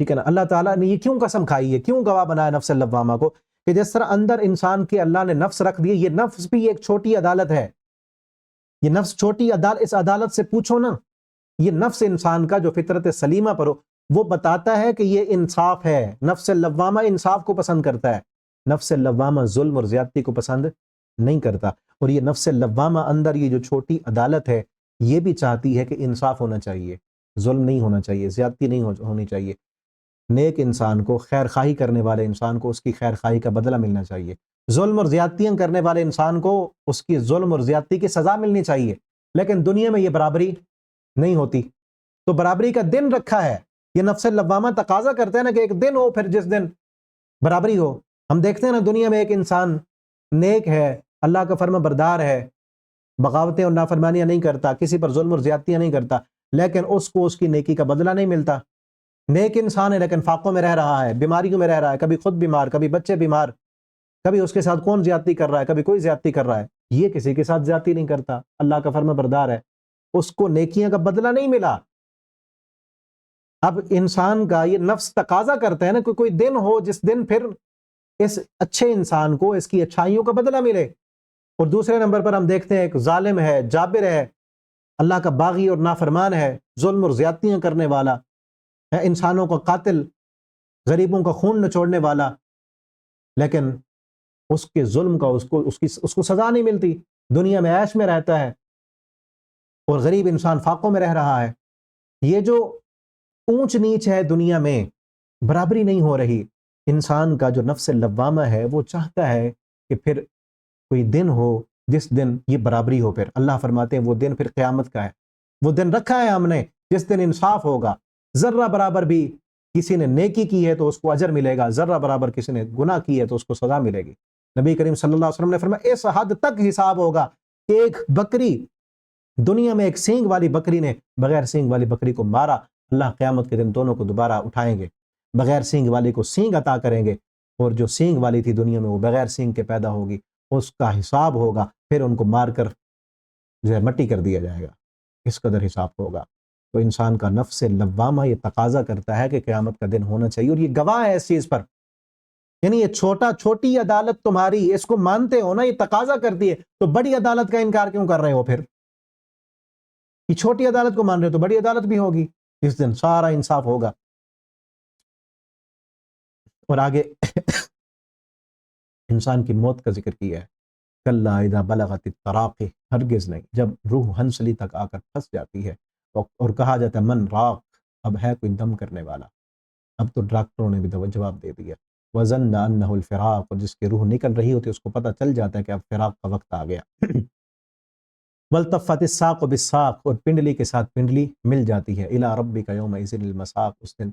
Speaker 1: ٹھیک ہے نا؟ اللہ تعالیٰ نے یہ کیوں قسم کھائی ہے، کیوں گواہ بنایا نفس لوامہ کو؟ کہ جس طرح اندر انسان کے اللہ نے نفس رکھ دیے، یہ نفس بھی ایک چھوٹی عدالت ہے۔ یہ نفس چھوٹی عدالت، اس عدالت سے پوچھو نا، یہ نفس انسان کا جو فطرت سلیمہ پر ہو، وہ بتاتا ہے کہ یہ انصاف ہے۔ نفس لوامہ انصاف کو پسند کرتا ہے، نفس لوامہ ظلم اور زیادتی کو پسند نہیں کرتا۔ اور یہ نفس لوامہ اندر یہ جو چھوٹی عدالت ہے، یہ بھی چاہتی ہے کہ انصاف ہونا چاہیے، ظلم نہیں ہونا چاہیے، زیادتی نہیں ہونی چاہیے۔ نیک انسان کو، خیر خواہی کرنے والے انسان کو اس کی خیر خواہی کا بدلہ ملنا چاہیے، ظلم اور زیادتیاں کرنے والے انسان کو اس کی ظلم اور زیادتی کی سزا ملنی چاہیے۔ لیکن دنیا میں یہ برابری نہیں ہوتی، تو برابری کا دن رکھا ہے۔ یہ نفس لوامہ تقاضا کرتے ہیں نا کہ ایک دن ہو پھر جس دن برابری ہو۔ ہم دیکھتے ہیں نا دنیا میں ایک انسان نیک ہے، اللہ کا فرما بردار ہے، بغاوتیں اور نافرمانیاں نہیں کرتا، کسی پر ظلم اور زیادتیاں نہیں کرتا، لیکن اس کو اس کی نیکی کا بدلہ نہیں ملتا۔ نیک انسان ہے لیکن فاقوں میں رہ رہا ہے، بیماریوں میں رہ رہا ہے، کبھی خود بیمار، کبھی بچے بیمار، کبھی اس کے ساتھ کون زیادتی کر رہا ہے، کبھی کوئی زیادتی کر رہا ہے، یہ کسی کے ساتھ زیادتی نہیں کرتا، اللہ کا فرما بردار ہے، اس کو نیکیاں کا بدلہ نہیں ملا۔ اب انسان کا یہ نفس تقاضا کرتا ہے نا کہ کوئی دن ہو جس دن پھر اس اچھے انسان کو اس کی اچھائیوں کا بدلہ ملے۔ اور دوسرے نمبر پر ہم دیکھتے ہیں ایک ظالم ہے، جابر ہے، اللہ کا باغی اور نافرمان ہے، ظلم اور زیادتیاں کرنے والا ہے، انسانوں کا قاتل، غریبوں کا خون نچوڑنے والا، لیکن اس کے ظلم کا اس کو سزا نہیں ملتی، دنیا میں عیش میں رہتا ہے، اور غریب انسان فاقوں میں رہ رہا ہے۔ یہ جو اونچ نیچ ہے دنیا میں، برابری نہیں ہو رہی۔ انسان کا جو نفس لوامہ ہے وہ چاہتا ہے کہ پھر کوئی دن ہو جس دن یہ برابری ہو۔ پھر اللہ فرماتے ہیں وہ دن پھر قیامت کا ہے، وہ دن رکھا ہے ہم نے جس دن انصاف ہوگا، ذرہ برابر بھی کسی نے نیکی کی ہے تو اس کو اجر ملے گا، ذرہ برابر کسی نے گناہ کی ہے تو اس کو سزا ملے گی۔ نبی کریم صلی اللہ علیہ وسلم نے فرمایا اس حد تک حساب ہوگا کہ ایک بکری، دنیا میں ایک سینگ والی بکری نے بغیر سینگ والی بکری کو مارا، اللہ قیامت کے دن دونوں کو دوبارہ اٹھائیں گے، بغیر سینگ والی کو سینگ عطا کریں گے، اور جو سینگ والی تھی دنیا میں وہ بغیر سینگ کے پیدا ہوگی، اس کا حساب ہوگا، پھر ان کو مار کر جو ہے مٹی کر دیا جائے گا، اس قدر حساب ہوگا۔ تو انسان کا نفس لوامہ یہ تقاضا کرتا ہے کہ قیامت کا دن ہونا چاہیے، اور یہ گواہ ہے اس چیز پر، یعنی یہ چھوٹی عدالت تمہاری، اس کو مانتے ہو نا، یہ تقاضا کرتی ہے، تو بڑی عدالت کا انکار کیوں کر رہے ہو پھر؟ یہ چھوٹی عدالت کو مان رہے ہو تو بڑی عدالت بھی ہوگی، اس دن سارا انصاف ہوگا۔ اور آگے انسان کی موت کا ذکر کیا ہے، کلا اذا بلغت التراقی، ہرگز نہیں، جب روح ہنسلی تک آ کر پھنس جاتی ہے اور کہا جاتا ہے من راق، اب ہے کوئی دم کرنے والا، اب تو ڈاکٹروں نے بھی جواب دے دیا، وظن انہ الفراق، اور جس کی روح نکل رہی ہوتی ہے اس کو پتہ چل جاتا ہے کہ اب فراق کا وقت آ گیا۔ والتفت الساق بالساق، اور پنڈلی کے ساتھ پنڈلی مل جاتی ہے، الی ربک یومئذ المساق، اس دن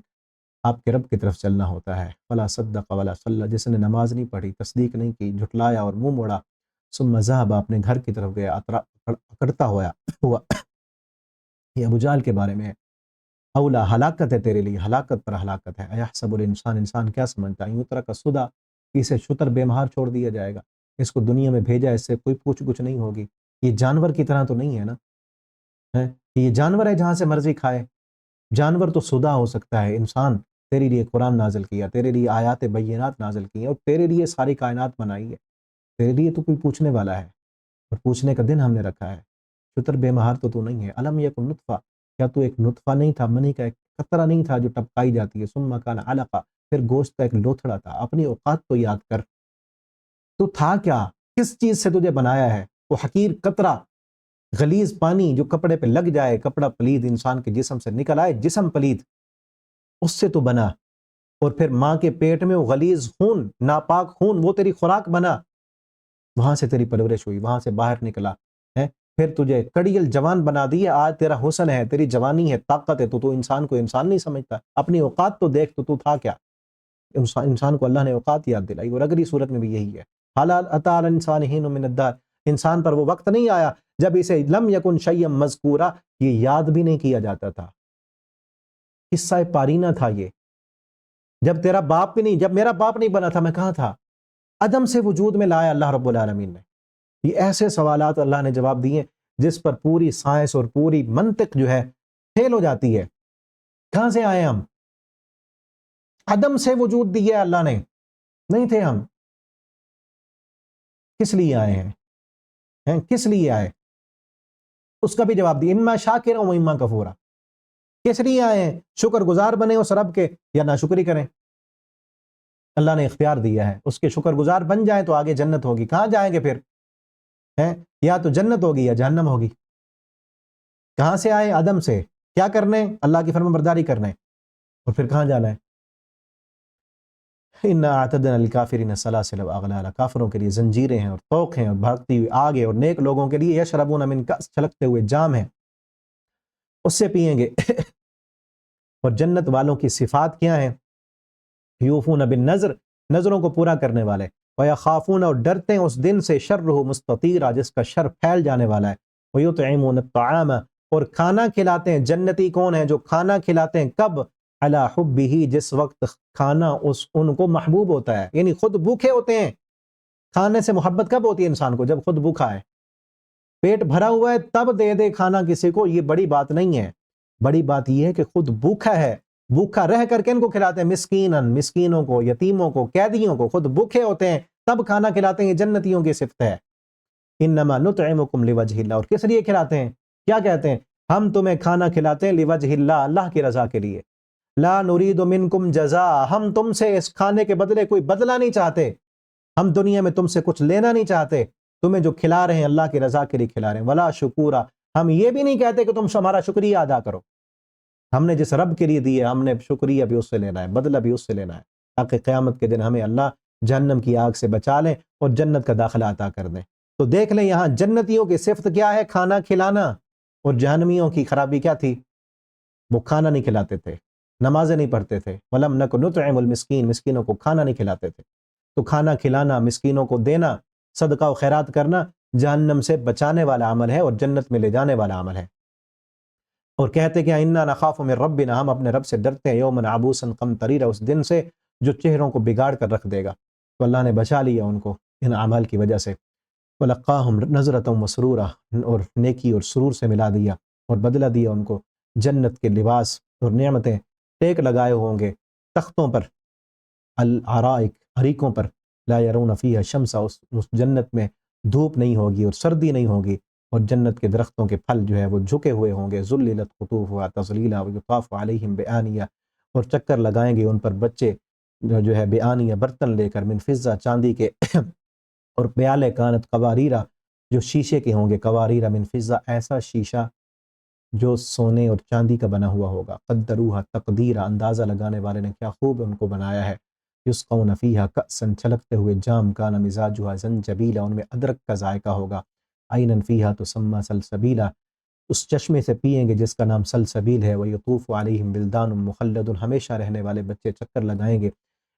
Speaker 1: آپ کے رب کی طرف چلنا ہوتا ہے۔ فلا صدق ولا صلی، جس نے نماز نہیں پڑھی، تصدیق نہیں کی، جھٹلایا اور منہ موڑا، ثم ذهب، اپنے گھر کی طرف گیا، اکڑتا ہوا یہ ابو جہل کے بارے میں ہے، اولا ہلاکت ہے تیرے لیے، ہلاکت پر ہلاکت ہے، ایحسب الانسان، انسان کیا سمجھتا ہے، یترک سدی، اسے شتر بے مہار چھوڑ دیا جائے گا، اس کو دنیا میں بھیجا، اس سے کوئی پوچھ گچھ نہیں ہوگی، یہ جانور کی طرح تو نہیں ہے نا، یہ جانور ہے جہاں سے مرضی کھائے، جانور تو سدا ہو سکتا ہے، انسان تیرے لیے قرآن نازل کیا، تیرے لیے آیات بینات نازل کی ہیں، اور تیرے لیے ساری کائنات بنائی ہے، تیرے لیے تو کوئی پوچھنے والا ہے، اور پوچھنے کا دن ہم نے رکھا ہے، شتر بے مہار تو نہیں ہے، علم یکن نطفہ، کیا تو ایک نطفہ نہیں تھا، منی کا ایک قطرہ نہیں تھا جو ٹپکائی جاتی ہے، ثم کان علقہ، پھر گوشت کا ایک لوتھڑا تھا، اپنی اوقات تو یاد کر، تو تھا کیا، کس چیز سے تجھے بنایا ہے، وہ حقیر قطرہ، غلیظ پانی جو کپڑے پہ لگ جائے، کپڑا پلید انسان کے جسم سے نکل آئے، جسم پلید، اس سے تو بنا، اور پھر ماں کے پیٹ میں وہ غلیظ خون، ناپاک خون، وہ تیری خوراک بنا، وہاں سے تیری پرورش ہوئی، وہاں سے باہر نکلا ہے، پھر تجھے کڑیل جوان بنا دی ہے، آج تیرا حسن ہے، تیری جوانی ہے، طاقت ہے، تو انسان کو انسان نہیں سمجھتا، اپنی اوقات تو دیکھ، تو تھا کیا، انسان کو اللہ نے اوقات یاد دلائی، اور اگلی صورت میں بھی یہی ہے، حالات اتی علی الانسان حین من الدہر، انسان پر وہ وقت نہیں آیا جب اسے لم یکن شیئا مذکورا، یہ یاد بھی نہیں کیا جاتا تھا، قصہ پارینہ تھا یہ، جب تیرا باپ بھی نہیں، جب میرا باپ نہیں بنا تھا، میں کہاں تھا، عدم سے وجود میں لایا اللہ رب العالمین نے، یہ ایسے سوالات اللہ نے جواب دیے جس پر پوری سائنس اور پوری منطق جو ہے فیل ہو جاتی ہے، کہاں سے آئے ہم، عدم سے وجود دیا اللہ نے، نہیں تھے ہم، کس لیے آئے ہیں کس لیے آئے، اس کا بھی جواب دیا، اما شاکرا و اما کفورا، کس لیے آئے ہیں، شکر گزار بنے اس رب کے یا ناشکری کریں، اللہ نے اختیار دیا ہے، اس کے شکر گزار بن جائیں تو آگے جنت ہوگی، کہاں جائیں گے پھر، یا تو جنت ہوگی یا جہنم ہوگی، کہاں سے آئے، عدم سے، کیا کرنے، اللہ کی فرمان برداری کرنے، اور پھر کہاں جانا ہے، اِنَّا اعْتَدْنَا لِلْكَافِرِينَ سَلَاسِلَ وَأَغْلَالَ، کافروں کے لیے زنجیریں ہیں اور طوق ہیں اور بھاگتی ہوئی آگ ہے، اور نیک لوگوں کے لیے یشربون من کأس، چھلکتے ہوئے جام ہے، اس سے پئیں گے، اور جنت والوں کی صفات کیا ہیں، یوفون بالنذر، نظروں کو پورا کرنے والے، وَيَخَافُونَ، اور ڈرتے ہیں اس دن سے، شرہ مستطیرا، جس کا شر پھیل جانے والا ہے، وَيُطْعِمُونَ الطَّعَامَ، اور کھانا کھلاتے ہیں، جنتی کون ہیں جو کھانا کھلاتے ہیں، کب، علی حبہ، جس وقت کھانا ان کو محبوب ہوتا ہے، یعنی خود بھوکے ہوتے ہیں، کھانے سے محبت کب ہوتی ہے انسان کو، جب خود بھوکا ہے، پیٹ بھرا ہوا ہے تب دے دے کھانا کسی کو، یہ بڑی بات نہیں ہے، بڑی بات یہ ہے کہ خود بھوکا ہے، بھوکا رہ کر کن کو کھلاتے ہیں، مسکینن، مسکینوں کو، یتیموں کو، قیدیوں کو، خود بھوکے ہوتے ہیں تب کھانا کھلاتے ہیں، یہ جنتیوں کی صفت ہے، انما نطعمکم لوجہ اللہ، اور کس لیے کھلاتے ہیں، کیا کہتے ہیں، ہم تمہیں کھانا کھلاتے ہیں لوجہ اللہ، اللہ کی رضا کے لیے، لا نرید منکم جزاء، ہم تم سے اس کھانے کے بدلے کوئی بدلہ نہیں چاہتے، ہم دنیا میں تم سے کچھ لینا نہیں چاہتے، تمہیں جو کھلا رہے ہیں اللہ کی رضا کے لیے کھلا رہے ہیں، ولا شکورا، ہم یہ بھی نہیں کہتے کہ تم ہمارا شکریہ ادا کرو، ہم نے جس رب کے لیے دی ہے ہم نے شکریہ بھی اس سے لینا ہے، بدلہ بھی اس سے لینا ہے، تاکہ قیامت کے دن ہمیں اللہ جہنم کی آگ سے بچا لیں اور جنت کا داخلہ عطا کر دیں۔ تو دیکھ لیں یہاں جنتیوں کی صفت کیا ہے، کھانا کھلانا، اور جہنمیوں کی خرابی کیا تھی، وہ کھانا نہیں کھلاتے تھے، نمازیں نہیں پڑھتے تھے، وَلَمْ نَكُ نُطْعِمُ الْمِسْكِينَ، مسکینوں کو کھانا نہیں کھلاتے تھے، تو کھانا کھلانا، مسکینوں کو دینا، صدقہ و خیرات کرنا جہنم سے بچانے والا عمل ہے اور جنت میں لے جانے والا عمل ہے۔ اور کہتے کہ اِنَّا نَخَافُ مِن رَبِّنَا، ہم اپنے رب سے ڈرتے ہیں، یومًا عَبُوسًا قَمْطَرِیرًا، اس دن سے جو چہروں کو بگاڑ کر رکھ دے گا، تو اللہ نے بچا لیا ان کو ان اعمال کی وجہ سے، وَلَقَّاهُمْ نَظْرَةً وَسُرُورًا، اور نیکی اور سرور سے ملا دیا اور بدلہ دیا ان کو، جنت کے لباس اور نعمتیں ٹیک لگائے ہوں گے تختوں پر، الارائک، اریکوں پر، لا یرون فیہا شمسا، اس جنت میں دھوپ نہیں ہوگی اور سردی نہیں ہوگی، اور جنت کے درختوں کے پھل جو ہے وہ جھکے ہوئے ہوں گے، ذللت قطوفها تذلیلا ویطاف علیہم بآنیہ، اور چکر لگائیں گے ان پر بچے جو ہے بآنیہ برتن لے کر، من فضہ چاندی کے، اور پیالے کانت قواریرہ جو شیشے کے ہوں گے، قواریرہ من فضہ ایسا شیشہ جو سونے اور چاندی کا بنا ہوا ہوگا، قدروہا تقدیرہ اندازہ لگانے والے نے کیا خوب ان کو بنایا ہے، یسقون فیہا کأسن چھلکتے ہوئے جام، کان مزاجہا زنجبیلا ان میں ادرک کا ذائقہ ہوگا، عینن فیہا تسمی سلسبیلا اس چشمے سے پئیں گے جس کا نام سلسبیل ہے، ویطوف علیہم ولدان مخلد ہمیشہ رہنے والے بچے چکر لگائیں گے،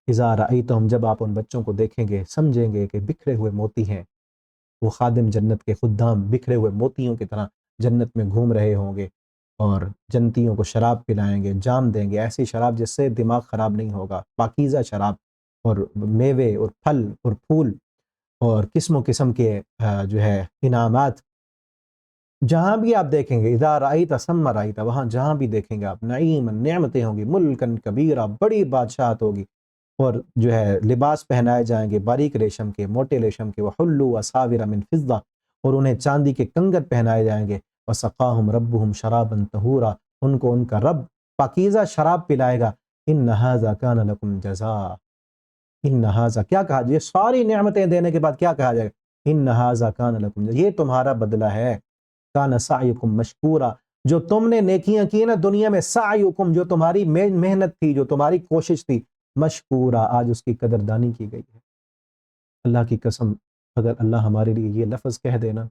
Speaker 1: اذا رأیتہم جب آپ ان بچوں کو دیکھیں گے سمجھیں گے کہ بکھرے ہوئے موتی ہیں، وہ خادم جنت کے خدام بکھرے ہوئے موتیوں کی طرح جنت میں گھوم رہے ہوں گے، اور جنتیوں کو شراب پلائیں گے، جام دیں گے، ایسی شراب جس سے دماغ خراب نہیں ہوگا، پاکیزہ شراب، اور میوے اور پھل اور پھول اور قسم و قسم کے جو ہے انعامات، جہاں بھی آپ دیکھیں گے، اذا رأیت ثم رأیت، وہاں جہاں بھی دیکھیں گے آپ، نعیم نعمتیں ہوں گی، ملکن کبیرہ بڑی بادشاہت ہوگی، اور جو ہے لباس پہنائے جائیں گے باریک ریشم کے، موٹے ریشم کے، وحلوا اساور من فضہ، اور انہیں چاندی کے کنگن پہنائے جائیں گے، وسقاہم ربہم شرابا طہورا ان کو ان کا رب پاکیزہ شراب پلائے گا، ان ھذا کان لکم جزاء، ان ھذا کیا کہا، یہ ساری نعمتیں دینے کے بعد کیا کہا جائے گا، ان ھذا کان لکم جزاء، یہ تمہارا بدلہ ہے، کان سعیکم مشکورا جو تم نے نیکیاں کی نا دنیا میں، سعیکم جو تمہاری محنت تھی، جو تمہاری کوشش تھی، مشکورا آج اس کی قدردانی کی گئی ہے۔ اللہ کی قسم اگر اللہ ہمارے لیے یہ لفظ کہہ دینا،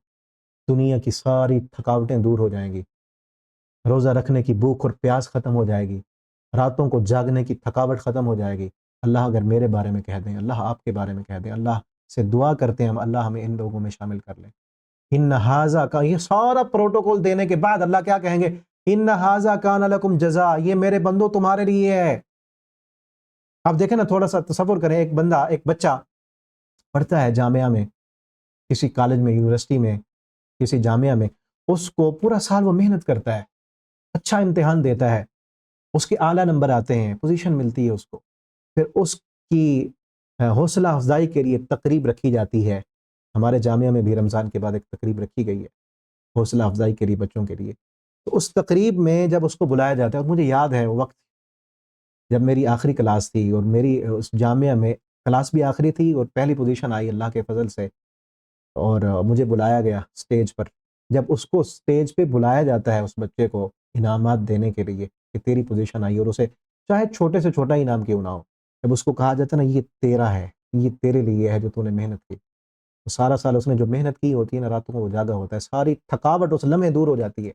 Speaker 1: دنیا کی ساری تھکاوٹیں دور ہو جائیں گی، روزہ رکھنے کی بھوک اور پیاس ختم ہو جائے گی، راتوں کو جاگنے کی تھکاوٹ ختم ہو جائے گی۔ اللہ اگر میرے بارے میں کہہ دیں، اللہ آپ کے بارے میں کہہ دیں، اللہ سے دعا کرتے ہیں ہم، اللہ ہمیں ان لوگوں میں شامل کر لیں۔ ان ھذا کا یہ سارا پروٹوکول دینے کے بعد اللہ کیا کہیں گے، ان ھذا کان لکم جزاء، یہ میرے بندو تمہارے لیے ہے۔ آپ دیکھیں نا، تھوڑا سا تصور کریں، ایک بندہ، ایک بچہ پڑھتا ہے جامعہ میں، کسی کالج میں، یونیورسٹی میں، کسی جامعہ میں، اس کو پورا سال وہ محنت کرتا ہے، اچھا امتحان دیتا ہے، اس کے اعلیٰ نمبر آتے ہیں، پوزیشن ملتی ہے اس کو، پھر اس کی حوصلہ افزائی کے لیے تقریب رکھی جاتی ہے۔ ہمارے جامعہ میں بھی رمضان کے بعد ایک تقریب رکھی گئی ہے حوصلہ افزائی کے لیے بچوں کے لیے، تو اس تقریب میں جب اس کو بلایا جاتا ہے، اور مجھے یاد ہے وہ وقت جب میری آخری کلاس تھی، اور میری اس جامعہ میں کلاس بھی آخری تھی، اور پہلی پوزیشن آئی اللہ کے فضل سے، اور مجھے بلایا گیا سٹیج پر۔ جب اس کو سٹیج پہ بلایا جاتا ہے اس بچے کو انعامات دینے کے لیے کہ تیری پوزیشن آئی، اور اسے چاہے چھوٹے سے چھوٹا انعام کیوں نہ ہو، جب اس کو کہا جاتا ہے نا یہ تیرا ہے، یہ تیرے لیے ہے جو تو نے محنت کی، تو سارا سال اس نے جو محنت کی ہوتی ہے نا، راتوں کو وہ جاگا ہوتا ہے، ساری تھکاوٹ اس لمحے دور ہو جاتی ہے۔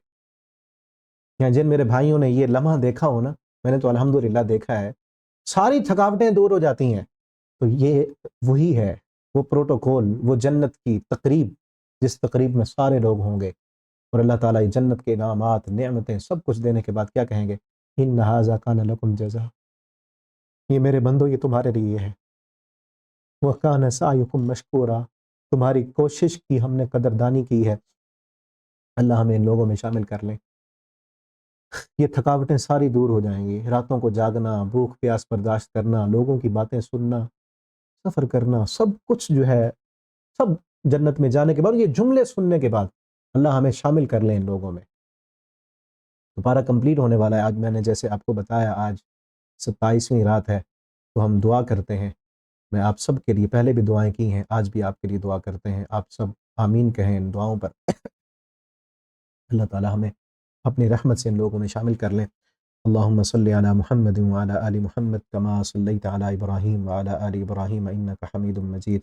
Speaker 1: یا جن میرے بھائیوں نے یہ لمحہ دیکھا ہو نا، میں نے تو الحمدللہ دیکھا ہے، ساری تھکاوٹیں دور ہو جاتی ہیں۔ تو یہ وہی ہے، وہ پروٹوکول، وہ جنت کی تقریب، جس تقریب میں سارے لوگ ہوں گے، اور اللہ تعالیٰ یہ جنت کے انعامات، نعمتیں سب کچھ دینے کے بعد کیا کہیں گے، ان ھذا کان لکم جزاء، یہ میرے بندو یہ تمہارے لیے ہے، وکان سعیکم مشکورا، تمہاری کوشش کی ہم نے قدردانی کی ہے۔ اللہ ہمیں ان لوگوں میں شامل کر لیں۔ یہ تھکاوٹیں ساری دور ہو جائیں گی، راتوں کو جاگنا، بھوک پیاس برداشت کرنا، لوگوں کی باتیں سننا، سفر کرنا، سب کچھ جو ہے، سب جنت میں جانے کے بعد، یہ جملے سننے کے بعد اللہ ہمیں شامل کر لیں ان لوگوں میں۔ دوبارہ کمپلیٹ ہونے والا ہے آج، میں نے جیسے آپ کو بتایا آج 27ویں رات ہے، تو ہم دعا کرتے ہیں، میں آپ سب کے لیے پہلے بھی دعائیں کی ہیں، آج بھی آپ کے لیے دعا کرتے ہیں، آپ سب آمین کہیں ان دعاؤں پر، اللہ تعالی ہمیں اپنی رحمت سے ان لوگوں میں شامل کر لیں۔ اللہم صلی علی محمد وعلی آل محمد کما صلیت علی ابراہیم وعلی آل ابراہیم انک حمید مجید،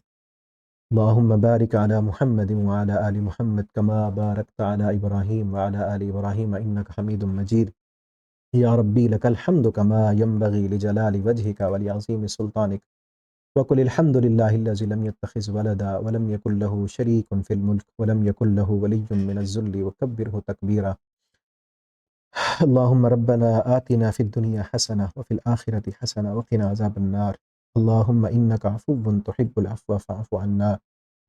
Speaker 1: اللہم بارک علی محمد وعلی آل محمد کما بارکت علی ابراہیم وعلی آل ابراہیم انک حمید مجید، یا ربی لک الحمد کما ینبغی لجلال وجہک ولعظیم سلطانک، وقل الحمد للہ الذی لم يتخذ ولدا ولم یکن له شریک فی الملک ولم یکن له ولی من الذل وکبرہ تکبیرا۔ اللہم ربنا آتنا فی الدنیا حسنہ وفی الآخرۃ حسنہ وقنا عذاب النار، اللہم انک عفو تحب العفو فاعف عنا،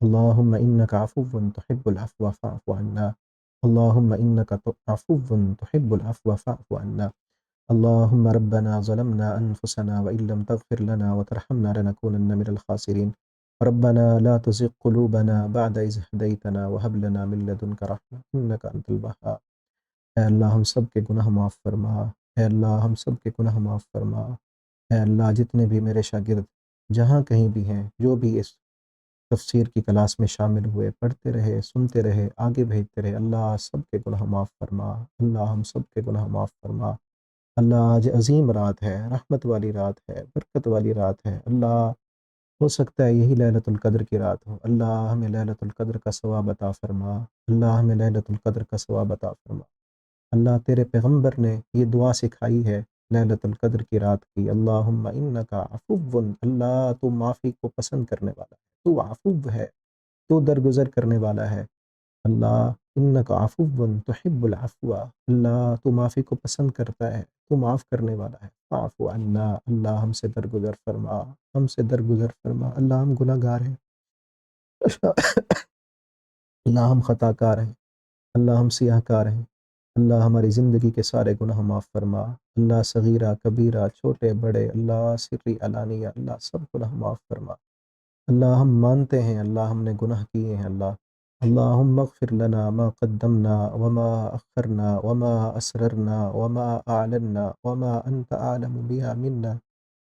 Speaker 1: اللہم انک عفو تحب العفو فاعف عنا، اللہم انک عفو تحب العفو فاعف عنا، اللہم ربنا ظلمنا انفسنا وان لم تغفر لنا وترحمنا لنکونن من الخاسرین۔ ربنا لا تزغ قلوبنا بعد إذ هديتنا وهب لنا من لدنك رحمة إنك أنت الوهاب۔ اے اللہ ہم سب کے گناہ معاف فرما، اے اللہ ہم سب کے گناہ معاف فرما، اے اللہ جتنے بھی میرے شاگرد جہاں کہیں بھی ہیں، جو بھی اس تفسیر کی کلاس میں شامل ہوئے، پڑھتے رہے، سنتے رہے، آگے بھیجتے رہے، اللہ سب کے گناہ معاف فرما، اللہ ہم سب کے گناہ معاف فرما۔ اللہ آج عظیم رات ہے، رحمت والی رات ہے، برکت والی رات ہے، اللہ ہو سکتا ہے یہی ليلۃ القدر کی رات ہو، اللہ ہمیں ليلۃ القدر کا ثواب عطا فرما، اللہ ہمیں ليلۃ القدر کا ثواب عطا فرما۔ اللہ تیرے پیغمبر نے یہ دعا سکھائی ہے ليلۃ القدر کی رات کی، اللہم انک عفو، اللہ تو معافی کو پسند کرنے والا ہے، تو عفو ہے، تو درگزر کرنے والا ہے، اللہ انک عفو تحب العفو، اللہ تو معافی کو پسند کرتا ہے، تو معاف کرنے والا ہے، فاعف عنا، اللہ ہم سے درگزر فرما، ہم سے درگزر فرما، اللہ ہم گناہ گار ہیں، اللہ ہم خطا کار ہیں، اللہ ہم سیاہ کار ہیں، اللہ ہماری زندگی کے سارے گناہ معاف فرما، اللہ صغیرہ کبیرہ چھوٹے بڑے، اللہ سری علانیہ، اللہ سب گناہ معاف فرما، اللہ ہم مانتے ہیں اللہ ہم نے گناہ کیے ہیں، اللہ اللہم اغفر لنا ما قدمنا وما اخرنا وما اسررنا وما اعلنا وما انت اعلم بها منا،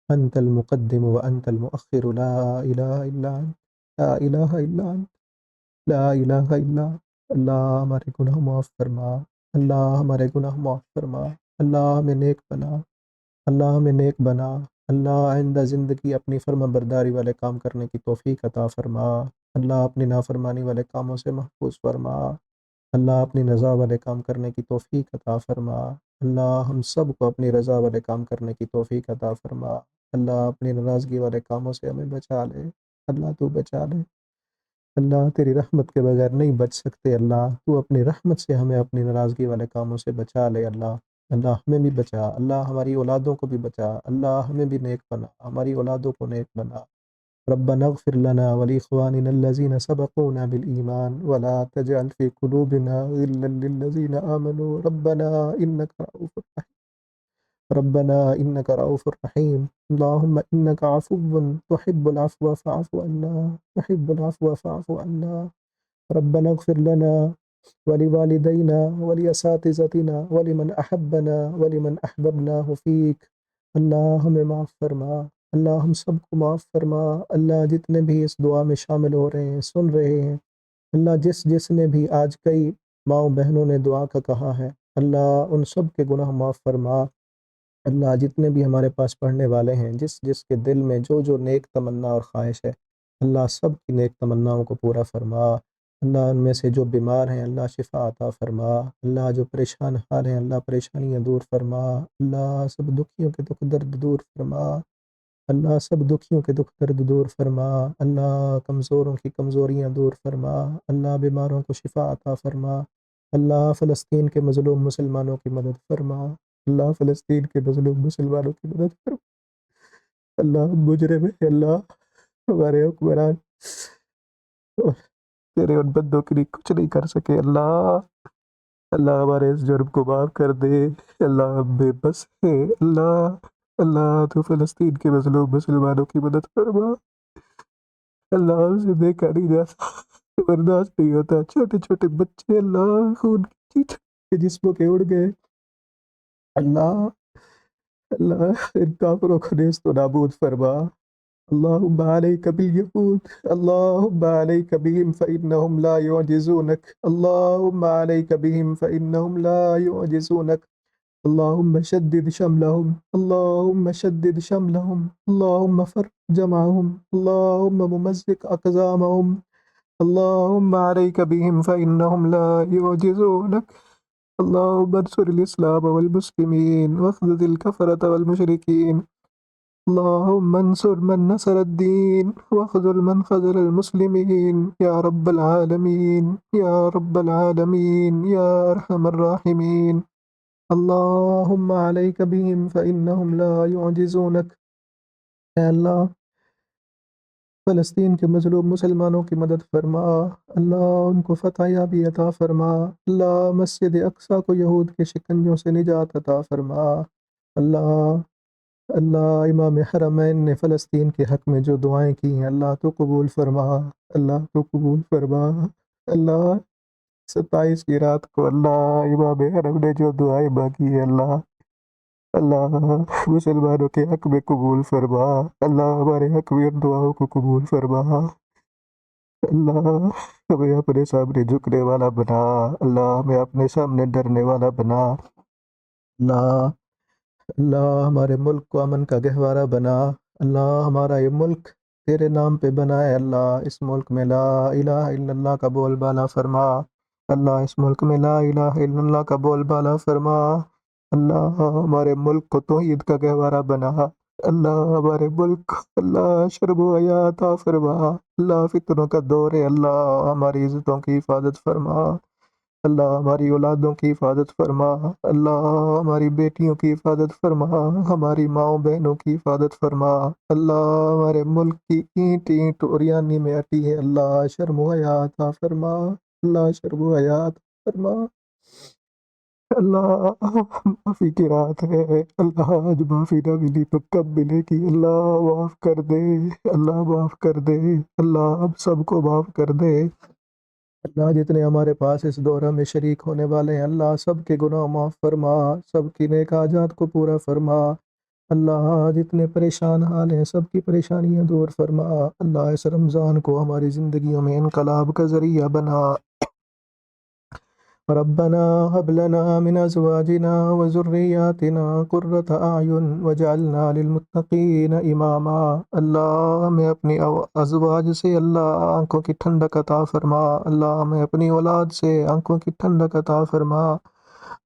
Speaker 1: انت المقدم وانت المؤخر، لا الہ الا انت، لا الہ الا انت، لا الہ الا انت۔ اللہ ہمارے گناہ معاف فرما، اللہ ہمارے گناہ معاف فرما، اللہ ہمیں نیک بنا، اللہ ہمیں نیک بنا، اللہ آئندہ زندگی اپنی فرما برداری والے کام کرنے کی توفیق عطا فرما، اللہ اپنی نافرمانی والے کاموں سے محفوظ فرما، اللہ اپنی رضا والے کام کرنے کی توفیق عطا فرما، اللہ ہم سب کو اپنی رضا والے کام کرنے کی توفیق عطا فرما، اللہ اپنی ناراضگی والے کاموں سے ہمیں بچا لے، اللہ تو بچا لے، اللہ تیری رحمت کے بغیر نہیں بچ سکتے، اللہ تو اپنی رحمت سے ہمیں اپنی ناراضگی والے کاموں سے بچا لے، اللہ اللہ ہمیں بھی بچا، اللہ ہماری اولادوں کو بھی بچا، اللہ ہمیں بھی نیک بنا، ہماری اولادوں کو نیک بنا، ربنا اغفر لنا ولإخواننا الذين سبقونا بالإيمان ولا تجعل في قلوبنا غلا للذين آمنوا ربنا إنك رؤوف رحيم، اللهم إنك عفو تحب العفو فاعف عنا، تحب العفو فاعف عنا، ربنا اغفر لنا ولوالدينا ولأساتذتنا ولمن أحبنا ولمن أحببناه فيك، اللہ ہمیں معاف فرما، اللہ ہم سب کو معاف فرما، اللہ جتنے بھی اس دعا میں شامل ہو رہے ہیں، سن رہے ہیں، اللہ جس نے بھی آج کئی ماؤں بہنوں نے دعا کا کہا ہے، اللہ ان سب کے گناہ معاف فرما، اللہ جتنے بھی ہمارے پاس پڑھنے والے ہیں، جس کے دل میں جو نیک تمنا اور خواہش ہے، اللہ سب کی نیک تمناؤں کو پورا فرما، اللہ ان میں سے جو بیمار ہیں اللہ شفا عطا فرما، اللہ جو پریشان حال ہیں اللہ پریشانیاں دور فرما، اللہ سب دکھیوں کے دکھ درد دور فرما، اللہ سب دکھیوں کے دکھ درد دور فرما، اللہ کمزوروں کی کمزوریاں دور فرما، اللہ بیماروں کو شفا عطا فرما، اللہ فلسطین کے مظلوم مسلمانوں کی مدد فرما، اللہ فلسطین کے مظلوم مسلمانوں کی مدد فرما، اللہ ہم مجرم ہیں، اللہ ہمارے حکمران تیرے ان بندوں کے لیے کچھ نہیں کر سکے، اللہ اللہ ہمارے اس جرم کو معاف کر دے، اللہ ہم بے بس ہیں، اللہ تو فلسطین کے مظلوم مسلمانوں کی مدد فرما، اللہ ہم سے دیکھا نہیں جاتا، برداشت نہیں ہوتا، چھوٹے چھوٹے بچے اللہ خون کی چیٹ کے جسموں کے اڑ گئے، اللہ اللہ ان کافروں کو نیست و نابود فرما، اللهم عليك باليهود، اللهم عليك بهم فإنهم لا يعجزونك، اللهم عليك بهم فإنهم لا يعجزونك، اللهم شدد شملهم، اللهم شدد شملهم، اللهم فرق جمعهم، اللهم ممزق أقزامهم، اللهم عليك بهم فإنهم لا يعجزونك، اللهم انصر الإسلام والمسلمين واخذل الكفرة والمشركين، اللهم انصر من نصر الدين واخذل من خذل المسلمين، يا رب العالمين، يا رب العالمين، يا أرحم الراحمين، اللهم عليك بهم فإنهم لا يعجزونك، اے اللہ فلسطین کے مظلوم مسلمانوں کی مدد فرما، اللہ ان کو فتح یابی عطا فرما، اللہ مسجد اقصی کو یہود کے شکنجوں سے نجات عطا فرما، اللہ اللہ امام حرمین نے فلسطین کے حق میں جو دعائیں کی ہیں اللہ تو قبول فرما، اللہ تو قبول فرما۔ اللہ 27 کی رات کو اللہ امام حرم نے جو دعائیں مانگی ہیں اللہ، اللہ مسلمانوں کے حق میں قبول فرما، اللہ ہمارے حق میں ان دعاؤں کو قبول فرما، اللہ ہمیں اپنے سامنے جھکنے والا بنا، اللہ ہمیں اپنے سامنے ڈرنے والا بنا، اللہ اللہ ہمارے ملک کو امن کا گہوارہ بنا، اللہ ہمارا یہ ملک تیرے نام پہ بنا ہے، اللہ اس ملک میں لا الہ الا اللہ کا بول بالا فرما، اللہ اس ملک میں لا الہ الا اللہ کا بول بالا فرما، اللہ ہمارے ملک کو توحید کا گہوارہ بنا، اللہ ہمارے ملک کو اللہ شرم و حیا عطا فرما، اللہ فتنوں کا دور ہے، اللہ ہماری عزتوں کی حفاظت فرما، اللہ ہماری اولادوں کی حفاظت فرما، اللہ ہماری بیٹیوں کی حفاظت فرما، ہماری ماؤں بہنوں کی حفاظت فرما، اللہ ہمارے ملک کی اینٹ اینٹ اور یانی میں اٹی ہے، اللہ شرم و حیا عطا فرما، اللہ شرم و حیا عطا فرما، اللہ معافی کی رات ہے، اللہ آج معافی نہ ملی تو کب ملے گی، اللہ معاف کر دے، اللہ معاف کر دے، اللہ ہم سب کو معاف کر دے، اللہ جتنے ہمارے پاس اس دورہ میں شریک ہونے والے ہیں اللہ سب کے گناہ معاف فرما، سب کی نیک حاجات کو پورا فرما، اللہ جتنے پریشان حال ہیں سب کی پریشانیاں دور فرما، اللہ اس رمضان کو ہماری زندگیوں میں انقلاب کا ذریعہ بنا، ربنا هب لنا من ازواجنا وذرياتنا قرة اعین واجعلنا للمتقین اماما، اللہ ہمیں اپنی ازواج سے اللہ آنکھوں کی ٹھنڈک عطا فرما، اللہ ہمیں اپنی اولاد سے آنکھوں کی ٹھنڈک عطا فرما،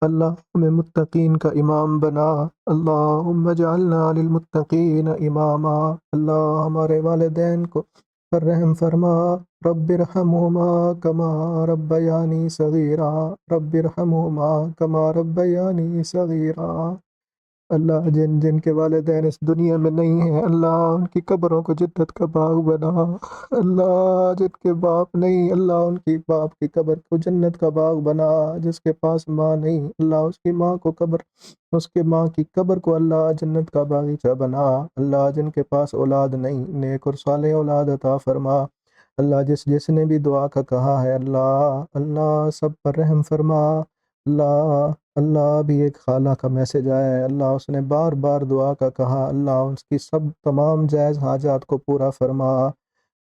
Speaker 1: اللہ ہمیں متقین کا امام بنا، اللہم اجعلنا للمتقین اماما، اللہ ہمارے والدین کو پر رحم فرما، رب ارحمہما کما ربیانی صغیرا، رب ارحمہما کما ربیانی صغیرا، اللہ جن جن کے والدین اس دنیا میں نہیں ہیں اللہ ان کی قبروں کو جنت کا باغ بنا، اللہ جن کے باپ نہیں اللہ ان کی باپ کی قبر کو جنت کا باغ بنا، جس کے پاس ماں نہیں اللہ اس کی ماں کو قبر اس کے ماں کی قبر کو اللہ جنت کا باغیچہ بنا، اللہ جن کے پاس اولاد نہیں نیک اور صالح اولاد عطا فرما، اللہ جس جس نے بھی دعا کا کہا ہے اللہ اللہ سب پر رحم فرما، اللہ اللہ بھی ایک خالہ کا میسج آیا ہے اللہ اس نے بار بار دعا کا کہا، اللہ اس کی سب تمام جائز حاجات کو پورا فرما،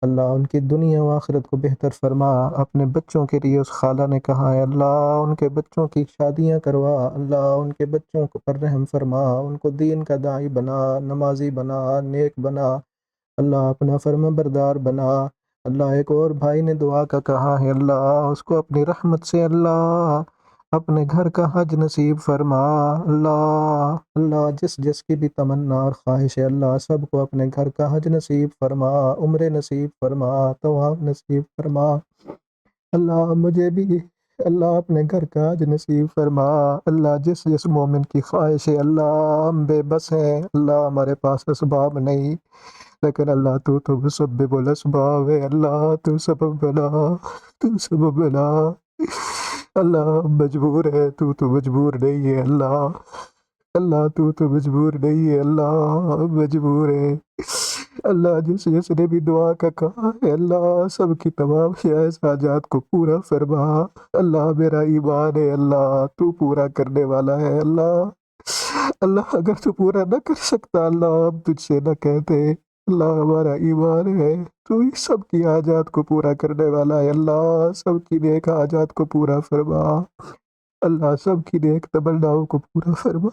Speaker 1: اللہ ان کی دنیا و آخرت کو بہتر فرما، اپنے بچوں کے لیے اس خالہ نے کہا ہے اللہ ان کے بچوں کی شادیاں کروا، اللہ ان کے بچوں کو پر رحم فرما، ان کو دین کا داعی بنا، نمازی بنا، نیک بنا، اللہ اپنا فرما بردار بنا، اللہ ایک اور بھائی نے دعا کا کہا ہے اللہ اس کو اپنی رحمت سے اللہ اپنے گھر کا حج نصیب فرما، اللہ اللہ جس جس کی بھی تمنا اور خواہش ہے اللہ سب کو اپنے گھر کا حج نصیب فرما، عمرے نصیب فرما، طواف نصیب فرما، اللہ مجھے بھی اللہ اپنے گھر کا حج نصیب فرما، اللہ جس جس مومن کی خواہش ہے اللہ ہم بے بس ہیں اللہ ہمارے پاس اسباب نہیں لیکن اللہ تو مسبب الاسباب ہے، اللہ تو سبب بنا، تو سبب بنا، اللہ مجبور ہے تو مجبور نہیں ہے اللہ، اللہ تو مجبور نہیں ہے اللہ مجبور ہے، اللہ جس جس نے بھی دعا کا کہا ہے اللہ سب کی تمام جائز حاجات کو پورا فرما، اللہ میرا ایمان ہے اللہ تو پورا کرنے والا ہے اللہ، اللہ اگر تو پورا نہ کر سکتا اللہ ہم تجھ سے نہ کہتے، اللہ ہمارا ایمان ہے تو ہی سب کی حاجات کو پورا کرنے والا ہے اللہ سب کی نیک حاجات کو پورا فرما، اللہ سب کی نیک تمناؤں کو پورا فرما،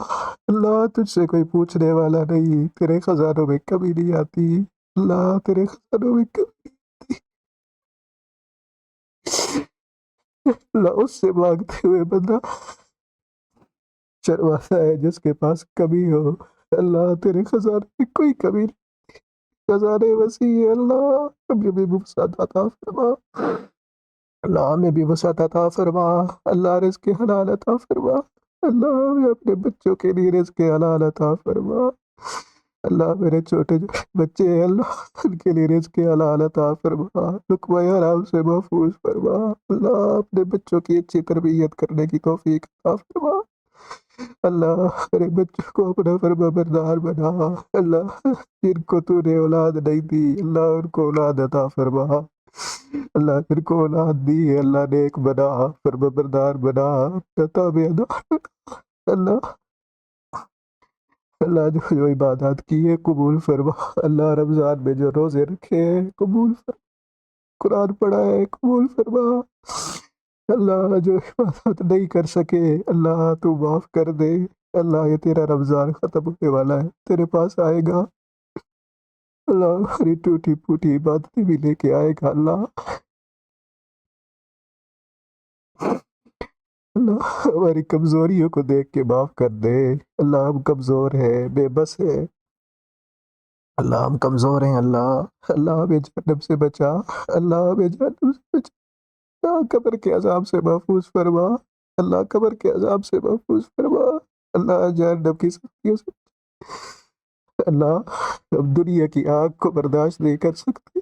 Speaker 1: اللہ تجھ سے کوئی پوچھنے والا نہیں، تیرے خزانوں میں کمی نہیں آتی، اللہ تیرے خزانوں میں کمی اللہ اس سے مانگتے ہوئے بندہ شرماتا ہے جس کے پاس کمی ہو، اللہ تیرے خزانے میں کوئی کمی نہیں، خزانے وسیع ہے اللہ ہمیں بھی وسعت عطا فرما، اللہ ہمیں بھی وسعت عطا فرما، اللہ رزق حلال عطا فرما، اللہ ہمیں اپنے بچوں کے لیے رزق حلال عطا فرما، اللہ میرے چھوٹے چھوٹے بچے ہیں اللہ ان کے لیے رزق حلال عطا فرما، لقمہ حرام سے محفوظ فرما، اللہ اپنے بچوں کی اچھی تربیت کرنے کی توفیق عطا فرما، اللہ میرے بچوں کو اپنا فرما بردار بنا، اللہ جن کو تو نے اولاد نہیں دی اللہ ان کو اولاد عطا فرما، اللہ جن کو اولاد دی ہے اللہ نیک بنا، فرما بردار بنا، تابعدار بنا۔ اللہ اللہ جو عبادات کی ہے قبول فرما، اللہ رمضان میں جو روزے رکھے ہیں قبول فرما، قرآن پڑھا ہے قبول فرما، اللہ جو عبادت نہیں کر سکے اللہ تو معاف کر دے، اللہ یہ تیرا رمضان ختم ہونے والا ہے، تیرے پاس آئے گا اللہ، ہماری ٹوٹی پھوٹی عبادتیں بھی لے کے آئے گا اللہ، اللہ ہماری کمزوریوں کو دیکھ کے معاف کر دے، اللہ ہم کمزور ہیں بے بس ہیں، اللہ ہم کمزور ہیں اللہ، اللہ ہمیں جہنم سے بچا، اللہ ہمیں جہنم سے بچا، اللہ قبر کے عذاب سے محفوظ فرما، اللہ قبر کے عذاب سے محفوظ فرما، اللہ جہنم کی سختیوں سے، اللہ ہم دنیا کی آگ کو برداشت نہیں کر سکتے،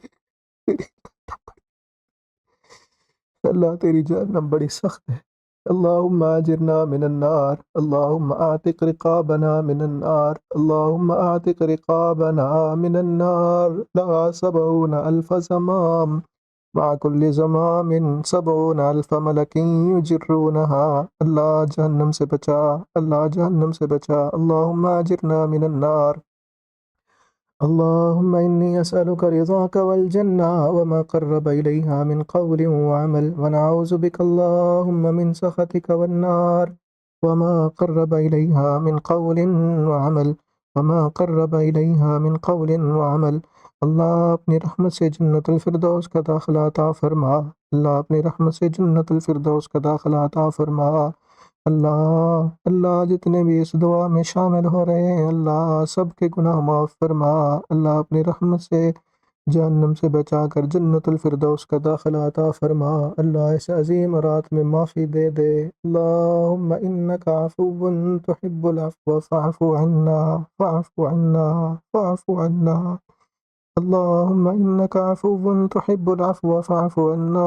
Speaker 1: اللہ تیری جہنم بڑی سخت ہے، اللہم اجرنا من النار، اللہم اعتق رقابنا من النار، اللہم اعتق رقابنا من النار، لا 70,000 زمام مع كل زمام 70,000 ملک یجرونها، اللہ جہنم سے بچا، اللہ جہنم سے بچا، اللہم اجرنا من النار، اللهم إني أسألك رضاك والجنة وما قرب إليها من قول وعمل، ونعوذ بك اللهم من سخطك والنار وما قرب إليها من قول وعمل، وما قرب إليها من قول وعمل۔ اللہ اپنی رحمت سے جنت الفردوس کا داخلہ عطا فرما، اللہ اپنی رحمت سے جنت الفردوس کا داخلہ عطا فرما، اللہ اللہ جتنے بھی اس دعا میں شامل ہو رہے ہیں اللہ سب کے گناہ معاف فرما، اللہ اپنی رحمت سے جہنم سے بچا کر جنت الفردوس کا داخلہ عطا فرما، اللہ اس عظیم رات میں معافی دے دے، اللہم انک عفو تحب العفو فاعف عنا فاعف عنا فاعف عنا، اللهم إنك عفو تحب العفو فاعف عنا،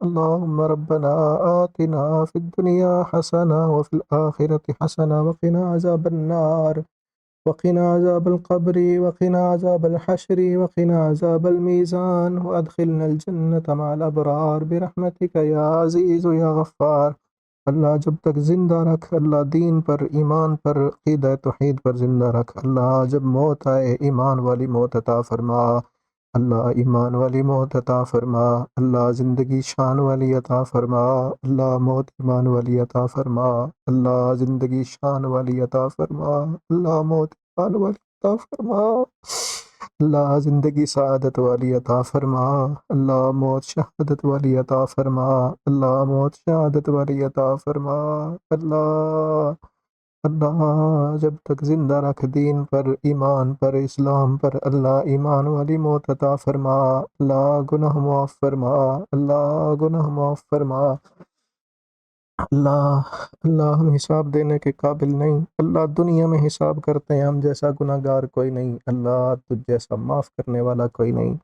Speaker 1: اللهم ربنا آتنا في الدنيا حسنة وفي الآخرة حسنة وقنا عذاب النار، وقنا عذاب القبر، وقنا عذاب الحشر، وقنا عذاب الميزان، وأدخلنا الجنة مع الأبرار برحمتك يا عزيز يا غفار، اللہ جب تک زندہ رکھ، اللہ دین پر ایمان پر عقیدہ توحید پر زندہ رکھ، اللہ جب موت آئے ایمان والی موت عطا فرما، اللہ ایمان والی موت عطا فرما، اللہ زندگی شان والی عطا فرما، اللہ موت ایمان والی عطا فرما، اللہ زندگی شان والی عطا فرما، اللہ موت ایمان والی عطا فرما، اللہ زندگی سعادت والی عطا فرما، اللہ موت شہادت والی عطا فرما، اللہ موت شہادت والی عطا فرما، اللہ اللہ جب تک زندہ رکھ دین پر ایمان پر اسلام پر، اللہ ایمان والی موت عطا فرما، اللہ گناہ معاف فرما، اللہ گناہ معاف فرما، اللہ اللہ ہم حساب دینے کے قابل نہیں، اللہ دنیا میں حساب کرتے ہیں ہم جیسا گناہ گار کوئی نہیں، اللہ تجھ جیسا معاف کرنے والا کوئی نہیں،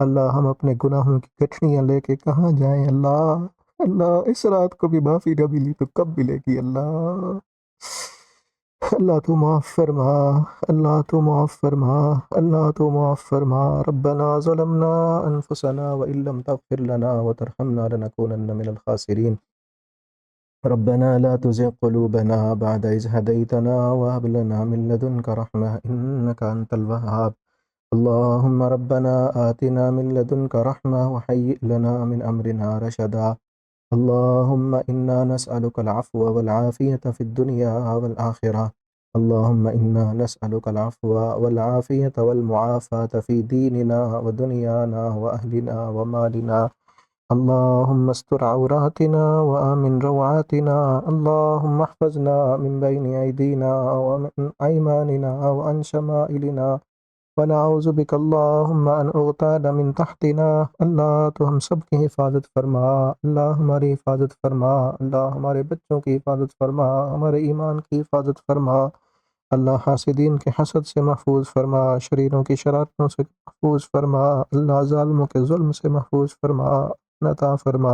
Speaker 1: اللہ ہم اپنے گناہوں کی گٹھڑیاں لے کے کہاں جائیں، اللہ اللہ اس رات کو بھی معافی نہ ملی تو کب ملے گی، اللہ اللہ تو معاف فرما، اللہ تو معاف فرما، اللہ تو معاف فرما، ربنا ظلمنا انفسنا وإن لم تغفر لنا وترحمنا لنكونن من الخاسرين، ربنا لا تزغ قلوبنا بعد إذ هديتنا وهب لنا من لدنك رحمة إنك أنت الوهاب، اللهم ربنا آتنا من لدنك رحمة وهيئ لنا من أمرنا رشدا، اللهم إنا نسألك العفو والعافية في الدنيا والآخرة، اللهم إنا نسألك العفو والعافية والمعافاة في ديننا ودنيانا وأهلنا ومالنا، اللهم استر عوراتنا وآمن روعاتنا، اللهم احفظنا من بين أيدينا ومن أيماننا وعن شمائلنا، ونعوذ بك اللہم ان اغتال من تحتنا، اللہ تو ہم سب کی حفاظت فرما، اللہ ہماری حفاظت فرما، اللہ ہمارے بچوں کی حفاظت فرما، ہمارے ایمان کی حفاظت فرما، اللہ حاسدین کے حسد سے محفوظ فرما، شریروں کی شرارتوں سے محفوظ فرما، اللہ ظالموں کے ظلم سے محفوظ فرما، عطا فرما،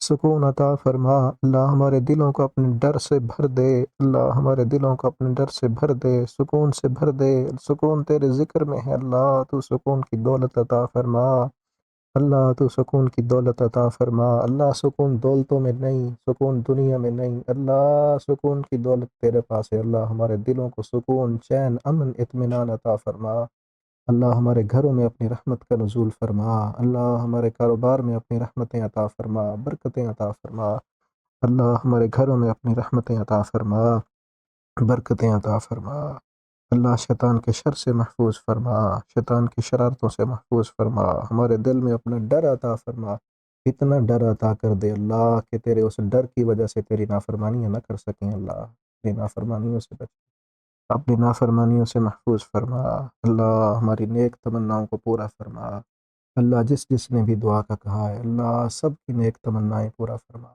Speaker 1: سکون عطا فرما اللہ، ہمارے دلوں کو اپنے ڈر سے بھر دے اللہ، ہمارے دلوں کو اپنے ڈر سے بھر دے، سکون سے بھر دے، سکون تیرے ذکر میں ہے اللہ، تو سکون کی دولت عطا فرما اللہ، تو سکون کی دولت عطا فرما اللہ، سکون دولتوں میں نہیں، سکون دنیا میں نہیں اللہ، سکون کی دولت تیرے پاس ہے اللہ، ہمارے دلوں کو سکون، چین، امن، اطمینان عطا فرما اللہ، ہمارے گھروں میں اپنی رحمت کا نزول فرما اللہ، ہمارے کاروبار میں اپنی رحمتیں عطا فرما، برکتیں عطا فرما اللہ، ہمارے گھروں میں اپنی رحمتیں عطا فرما، برکتیں عطا فرما اللہ، شیطان کے شر سے محفوظ فرما، شیطان کی شرارتوں سے محفوظ فرما، ہمارے دل میں اپنا ڈر عطا فرما، اتنا ڈر عطا کر دے اللہ کہ تیرے اس ڈر کی وجہ سے تیری نافرمانیاں نہ کر سکیں اللہ، تیری نافرمانیوں سے بچ، اپنی نافرمانیوں سے محفوظ فرما اللہ، ہماری نیک تمناؤں کو پورا فرما اللہ، جس جس نے بھی دعا کا کہا ہے اللہ، سب کی نیک تمنائیں پورا فرما،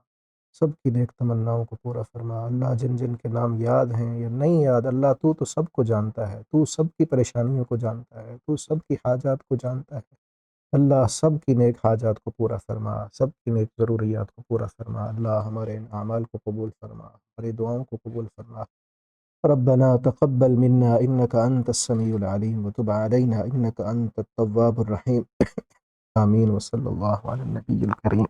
Speaker 1: سب کی نیک تمناؤں کو پورا فرما اللہ، جن جن کے نام یاد ہیں یا نہیں یاد اللہ، تو سب کو جانتا ہے، تو سب کی پریشانیوں کو جانتا ہے، تو سب کی حاجات کو جانتا ہے اللہ، سب کی نیک حاجات کو پورا فرما، سب کی نیک ضروریات کو پورا فرما اللہ، ہمارے ان اعمال کو قبول فرما، ہماری دعاؤں کو قبول فرما ربنا تقبل منا إنك أنت السميع العليم وتب علينا إنك أنت التواب الرحيم آمين، وصلى الله على النبي الكريم.